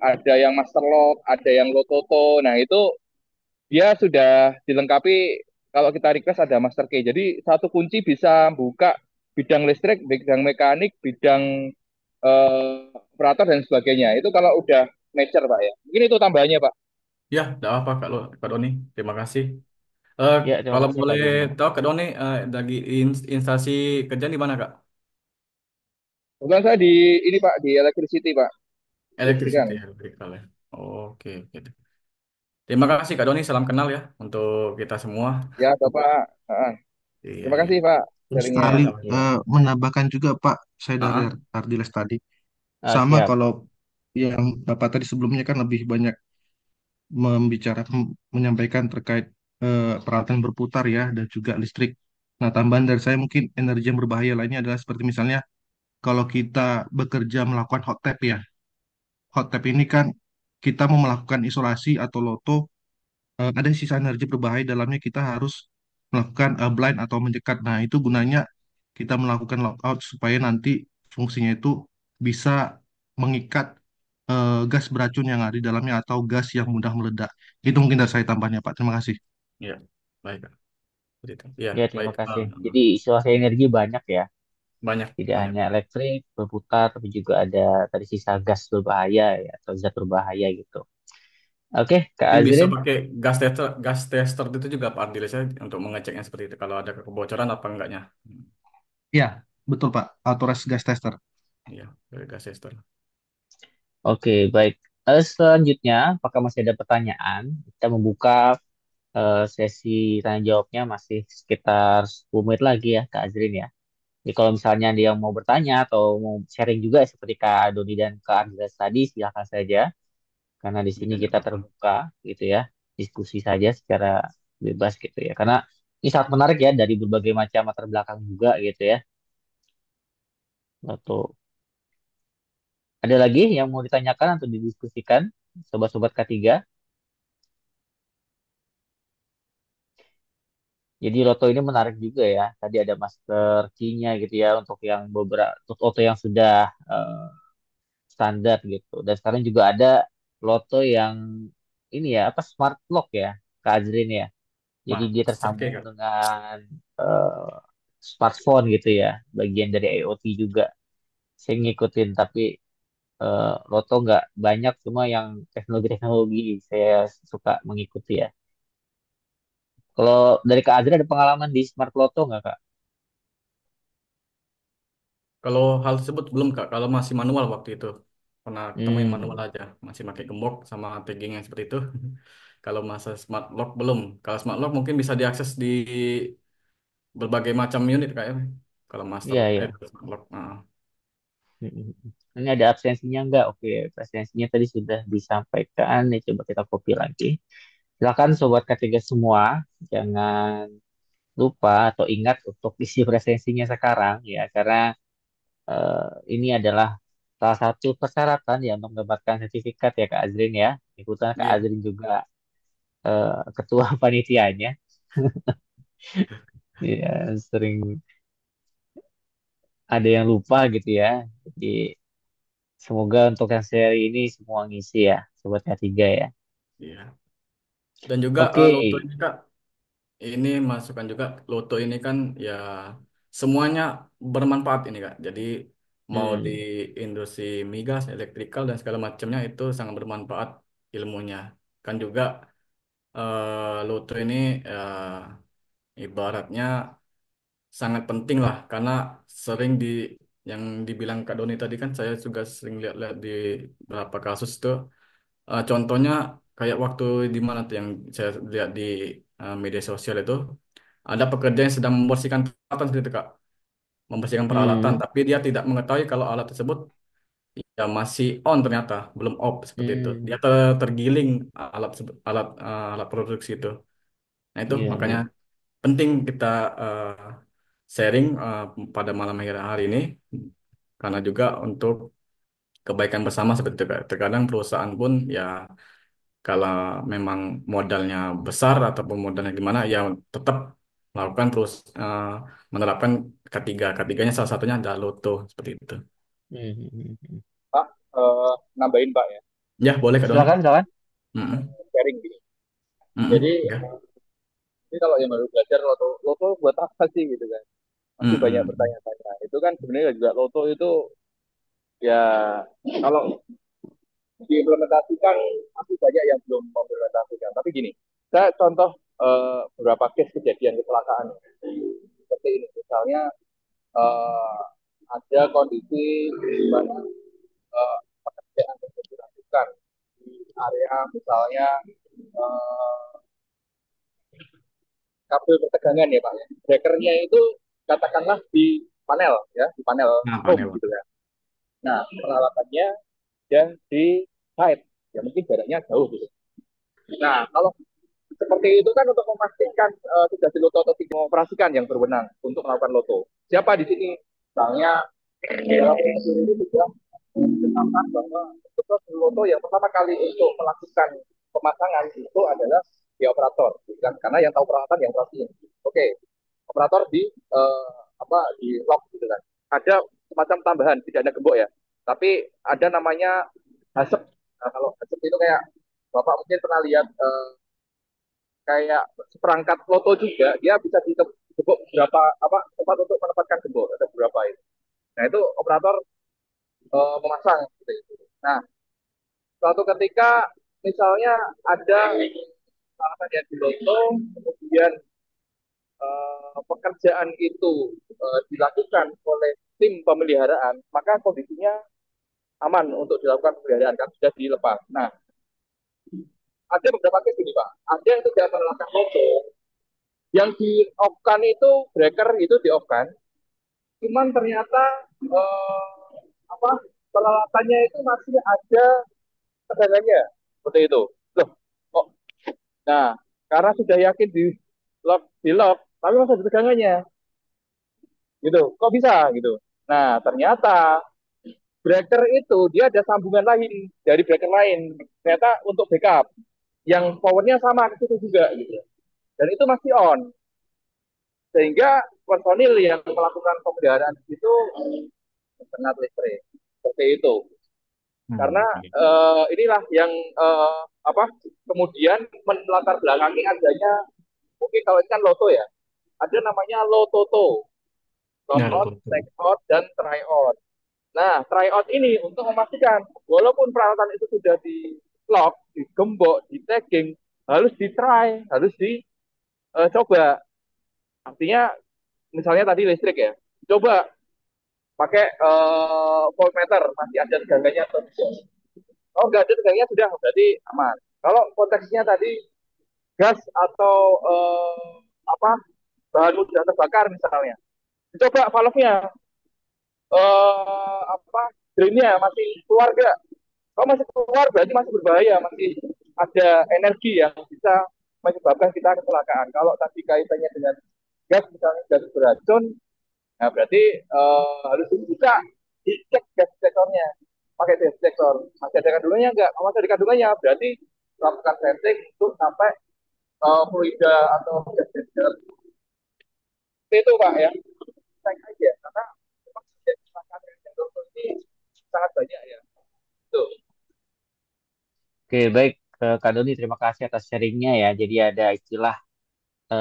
ada yang master lock, ada yang lototo, nah itu dia sudah dilengkapi kalau kita request ada master key. Jadi satu kunci bisa buka bidang listrik, bidang mekanik, bidang operator dan sebagainya. Itu kalau udah mature Pak ya. Mungkin itu tambahannya Pak. Ya, tidak apa Kak Doni. Terima kasih. Ya, terima Kalau kasih Kak boleh Doni. tahu Kak Doni, lagi instansi kerja di mana Kak? Bukan saya di ini Pak, di electricity Pak, listrikan. Electricity, electrical ya. Oke, oke. Terima kasih Kak Doni, salam kenal ya untuk kita semua. Ya, Bapak. Iya, Terima iya. kasih Pak Terus sharingnya. sekali Ya. menambahkan juga Pak, saya dari Ah, Ardiles tadi. Ah, Sama siap. kalau yang Bapak tadi sebelumnya kan lebih banyak menyampaikan terkait peralatan berputar ya dan juga listrik. Nah, tambahan dari saya mungkin energi yang berbahaya lainnya adalah seperti misalnya kalau kita bekerja melakukan hot tap ya. Hot tap ini kan kita mau melakukan isolasi atau loto, ada sisa energi berbahaya dalamnya kita harus melakukan blind atau menyekat. Nah, itu gunanya kita melakukan lockout supaya nanti fungsinya itu bisa mengikat gas beracun yang ada di dalamnya atau gas yang mudah meledak. Itu mungkin dari saya tambahnya, Pak. Terima kasih. iya, baik Kak. Begitu. Iya, Ya, baik. terima kasih. Jadi isolasi energi banyak ya. Banyak, Tidak banyak. hanya elektrik berputar, tapi juga ada tadi sisa gas berbahaya ya, atau zat berbahaya gitu. Oke, Kak Mungkin bisa Azrin. pakai gas tester itu juga Pak Ardiles ya untuk mengeceknya seperti itu. Kalau ada kebocoran apa enggaknya. Ya, betul, Pak. Authorized gas tester. Iya, dari gas tester. Oke, baik. Selanjutnya, apakah masih ada pertanyaan? Kita membuka sesi tanya jawabnya masih sekitar 10 menit lagi ya, Kak Azrin ya. Jadi kalau misalnya ada yang mau bertanya atau mau sharing juga seperti Kak Doni dan Kak Andreas tadi, silakan saja. Karena di sini Iya, tidak kita apa-apa. terbuka gitu ya, diskusi saja secara bebas gitu ya. Karena ini sangat menarik ya dari berbagai macam latar belakang juga gitu ya. Atau ada lagi yang mau ditanyakan atau didiskusikan, sobat-sobat K3? Jadi Loto ini menarik juga ya. Tadi ada master key-nya gitu ya untuk yang beberapa untuk Loto yang sudah standar gitu. Dan sekarang juga ada Loto yang ini ya apa smart lock ya, Kak Azrin ya. Jadi dia Master Key tersambung Kak. dengan eh, smartphone gitu ya, bagian dari IoT juga. Saya ngikutin tapi Loto nggak banyak, cuma yang teknologi-teknologi saya suka mengikuti ya. Kalau dari Kak Azrin ada pengalaman di Smart Loto nggak Kak? Kalau hal tersebut belum Kak, kalau masih manual waktu itu. pernah temuin manual Hmm, aja, masih pakai gembok sama tagging yang seperti itu. Kalau masa smart lock belum. Kalau smart lock mungkin bisa diakses di berbagai macam unit kayaknya. Kalau master iya iya. smart lock. Nah, Hmm. Ini ada absensinya nggak? Oke, absensinya tadi sudah disampaikan. Nih coba kita copy lagi. Silakan sobat K3 semua, jangan lupa atau ingat untuk isi presensinya sekarang ya, karena ini adalah salah satu persyaratan ya untuk mendapatkan sertifikat ya Kak Azrin ya. Ikutan Kak iya, Azrin juga ketua panitianya. Ya, sering ada yang lupa gitu ya. Jadi semoga untuk yang seri ini semua ngisi ya, sobat K3 ya. iya. Dan juga Oke. Loto ini Kak, ini masukkan juga Loto ini kan ya semuanya bermanfaat ini Kak. Jadi mau di Hmm. industri migas, elektrikal dan segala macamnya itu sangat bermanfaat ilmunya. Kan juga Loto ini ibaratnya sangat penting lah karena sering yang dibilang Kak Doni tadi kan saya juga sering lihat-lihat di beberapa kasus tuh. Contohnya kayak waktu di mana tuh yang saya lihat di media sosial itu ada pekerja yang sedang membersihkan peralatan seperti itu Kak, membersihkan peralatan Hmm. tapi dia tidak mengetahui kalau alat tersebut ya masih on ternyata belum off seperti itu. Dia Hmm. tergiling alat alat produksi itu. Nah itu Iya, makanya iya. penting kita eh, sharing pada malam hari ini karena juga untuk kebaikan bersama seperti itu Kak. Terkadang perusahaan pun ya kalau memang modalnya besar ataupun modalnya gimana ya tetap melakukan menerapkan ketiga ketiganya salah satunya adalah Loto seperti itu. Hmm. Pak, nambahin Pak ya, Ya boleh Kak Doni. Silakan, silakan. Mm-mm. sharing gini. Jadi Mm-mm. Ya. ini kalau yang baru belajar loto buat apa sih gitu kan? Masih banyak Mm-mm. bertanya-tanya. Itu kan sebenarnya juga loto itu ya kalau diimplementasikan masih banyak yang belum mengimplementasikan. Tapi gini, saya contoh beberapa case kejadian kecelakaan seperti ini. Misalnya eh, ada kondisi di mana pekerjaan yang dilakukan di area misalnya eh, kabel pertegangan ya Pak ya. Breakernya itu katakanlah di panel ya, di panel Nah, home panel. gitu kan. Nah, peralatannya dan di site ya mungkin jaraknya jauh gitu. Nah, kalau seperti itu kan untuk memastikan sudah di loto atau tidak mengoperasikan yang berwenang untuk melakukan loto. Siapa di sini? Misalnya dalam ini juga ditetapkan bahwa untuk loto yang pertama kali untuk melakukan pemasangan itu adalah di operator, bukan karena yang tahu peralatan yang operasi. Oke, operator di apa di lock gitu kan. Ada semacam tambahan, tidak ada gembok ya, tapi ada namanya hasep. Nah, kalau hasep itu kayak Bapak mungkin pernah lihat kayak seperangkat loto juga, dia bisa digembok beberapa apa tempat untuk menempatkan gembok, ada beberapa itu. Nah itu operator memasang gitu. Nah suatu ketika misalnya ada salah yang di loto, kemudian pekerjaan itu dilakukan oleh tim pemeliharaan, maka kondisinya aman untuk dilakukan pemeliharaan kan sudah dilepas. Nah ada beberapa case ini Pak, ada yang tidak menerapkan loto, yang di off kan itu breaker itu di off kan, cuman ternyata eh, apa peralatannya itu masih ada tegangannya seperti itu loh kok. Nah karena sudah yakin di lock tapi masih ada tegangannya gitu kok bisa gitu. Nah ternyata breaker itu dia ada sambungan lain dari breaker lain ternyata untuk backup yang powernya sama ke situ juga gitu, dan itu masih on sehingga personil yang melakukan pemeliharaan itu terkena listrik seperti itu. Karena Oke. inilah yang apa kemudian melatar belakangi adanya mungkin kalau ini kan loto ya, ada namanya lototo, lock Ya out, Loto. take out, dan try out. Nah, try out ini untuk memastikan walaupun peralatan itu sudah di lock, digembok, di tagging, harus di try, harus dicoba. Artinya misalnya tadi listrik ya, coba pakai voltmeter, masih ada tegangnya atau tidak. Oh, nggak ada tegangnya sudah, berarti aman. Kalau konteksnya tadi gas atau apa bahan mudah terbakar misalnya, coba valve-nya apa drainnya masih keluar nggak? Kalau masih keluar berarti masih berbahaya, masih ada energi yang bisa menyebabkan kita kecelakaan. Kalau tadi kaitannya dengan gas, misalnya gas beracun, nah berarti harus bisa dicek gas detektornya pakai gas detektor. Masih ada kandungannya enggak? Kalau masih ada kandungannya berarti lakukan setting untuk sampai fluida atau gas detektor. Itu Pak ya. Cek aja karena memang kecelakaan detektor ini sangat banyak ya. Itu. Oke, baik Kak Doni, terima kasih atas sharingnya ya. Jadi ada istilah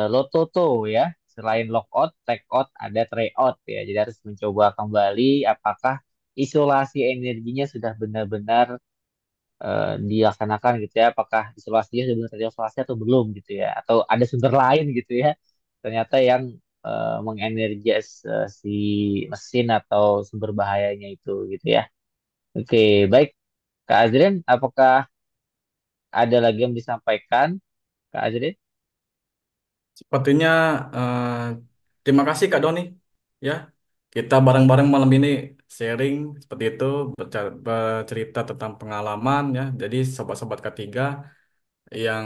lototo ya. Selain lockout, take out, ada try out ya. Jadi harus mencoba kembali apakah isolasi energinya sudah benar-benar dilaksanakan gitu ya. Apakah isolasinya sudah benar terisolasi atau belum gitu ya. Atau ada sumber lain gitu ya. Ternyata yang mengenergias si mesin atau sumber bahayanya itu gitu ya. Oke, baik. Kak Azrin, apakah ada lagi yang disampaikan, Kak Azrin? Sepertinya eh, terima kasih Kak Doni. Ya, kita bareng-bareng malam ini sharing seperti itu, bercerita tentang pengalaman ya. Jadi sobat-sobat ketiga yang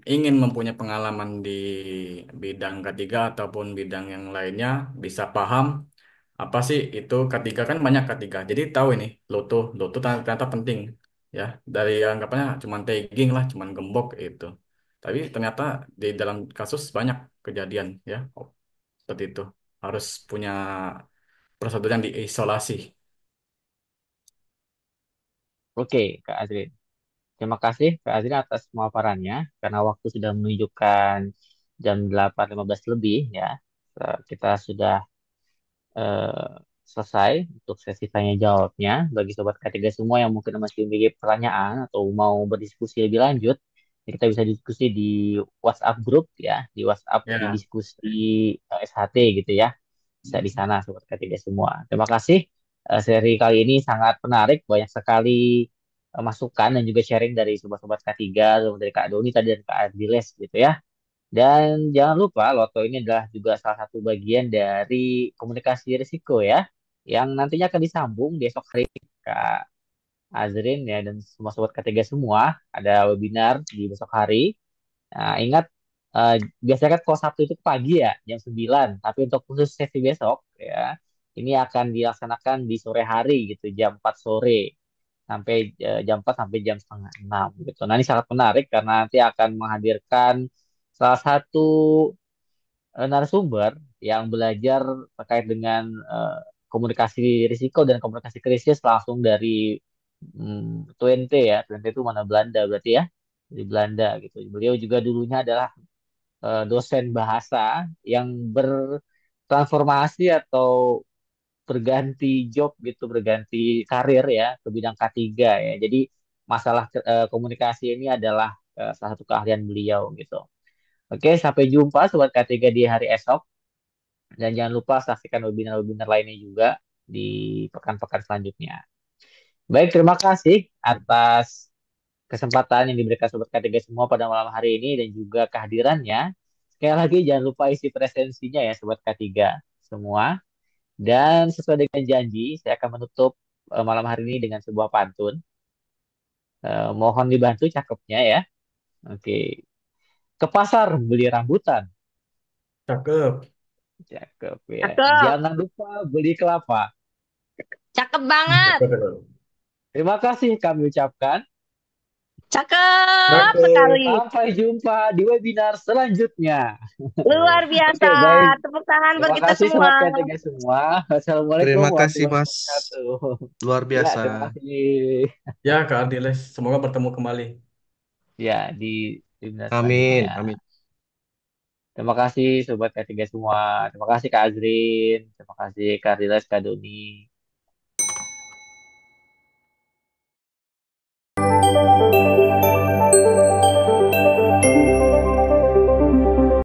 ingin mempunyai pengalaman di bidang ketiga ataupun bidang yang lainnya bisa paham apa sih itu ketiga, kan banyak ketiga. Jadi tahu ini loto ternyata penting ya. Dari anggapannya cuman tagging lah, cuman gembok itu. Tapi ternyata di dalam kasus banyak kejadian ya. Oh, seperti itu. Harus punya prosedur yang diisolasi. Oke, Kak Azrin. Terima kasih Kak Azrin atas pemaparannya. Karena waktu sudah menunjukkan jam 8.15 lebih ya. Kita sudah eh, selesai untuk sesi tanya jawabnya. Bagi sobat K3 semua yang mungkin masih memiliki pertanyaan atau mau berdiskusi lebih lanjut, ya kita bisa diskusi di WhatsApp grup ya, di WhatsApp di Ya. diskusi SHT gitu ya. Bisa di sana sobat K3 semua. Terima kasih. Seri kali ini sangat menarik, banyak sekali masukan dan juga sharing dari sobat-sobat K3, dari Kak Doni tadi dan Kak Adiles gitu ya. Dan jangan lupa Loto ini adalah juga salah satu bagian dari komunikasi risiko ya, yang nantinya akan disambung di esok hari Kak Azrin ya dan semua sobat K3 semua ada webinar di besok hari. Nah, ingat biasanya kan kalau Sabtu itu pagi ya jam 9, tapi untuk khusus sesi besok ya ini akan dilaksanakan di sore hari gitu jam 4 sore sampai jam 4 sampai jam setengah 6 gitu. Nah, ini sangat menarik karena nanti akan menghadirkan salah satu narasumber yang belajar terkait dengan komunikasi risiko dan komunikasi krisis langsung dari Twente ya. Twente itu mana Belanda berarti ya. Di Belanda gitu. Beliau juga dulunya adalah dosen bahasa yang bertransformasi atau berganti job gitu, berganti karir ya ke bidang K3 ya. Jadi masalah komunikasi ini adalah salah satu keahlian beliau gitu. Oke, sampai jumpa Sobat K3 di hari esok. Dan jangan lupa saksikan webinar-webinar lainnya juga di pekan-pekan selanjutnya. Baik, terima kasih atas kesempatan yang diberikan Sobat K3 semua pada malam hari ini dan juga kehadirannya. Sekali lagi jangan lupa isi presensinya ya Sobat K3 semua. Dan sesuai dengan janji, saya akan menutup malam hari ini dengan sebuah pantun. Mohon dibantu cakepnya ya. Oke. Ke pasar beli rambutan. Cakep. Cakep ya. Cakep, Jangan lupa beli kelapa. cakep banget, Cakep. Terima kasih kami ucapkan. cakep Cakep. sekali. Sampai jumpa di webinar selanjutnya. Luar biasa. Oke, baik. Tepuk tangan buat Terima kita kasih semua. Sobat K3 semua. Wassalamualaikum Terima kasih, warahmatullahi Mas. wabarakatuh. Luar Ya, biasa. terima kasih. Ya Kak Ardiles, semoga bertemu kembali. Ya, di webinar selanjutnya. Amin. Amin. Terima kasih Sobat K3 semua. Terima kasih Kak Azrin. Terima kasih Kak Rilas, Kak Doni.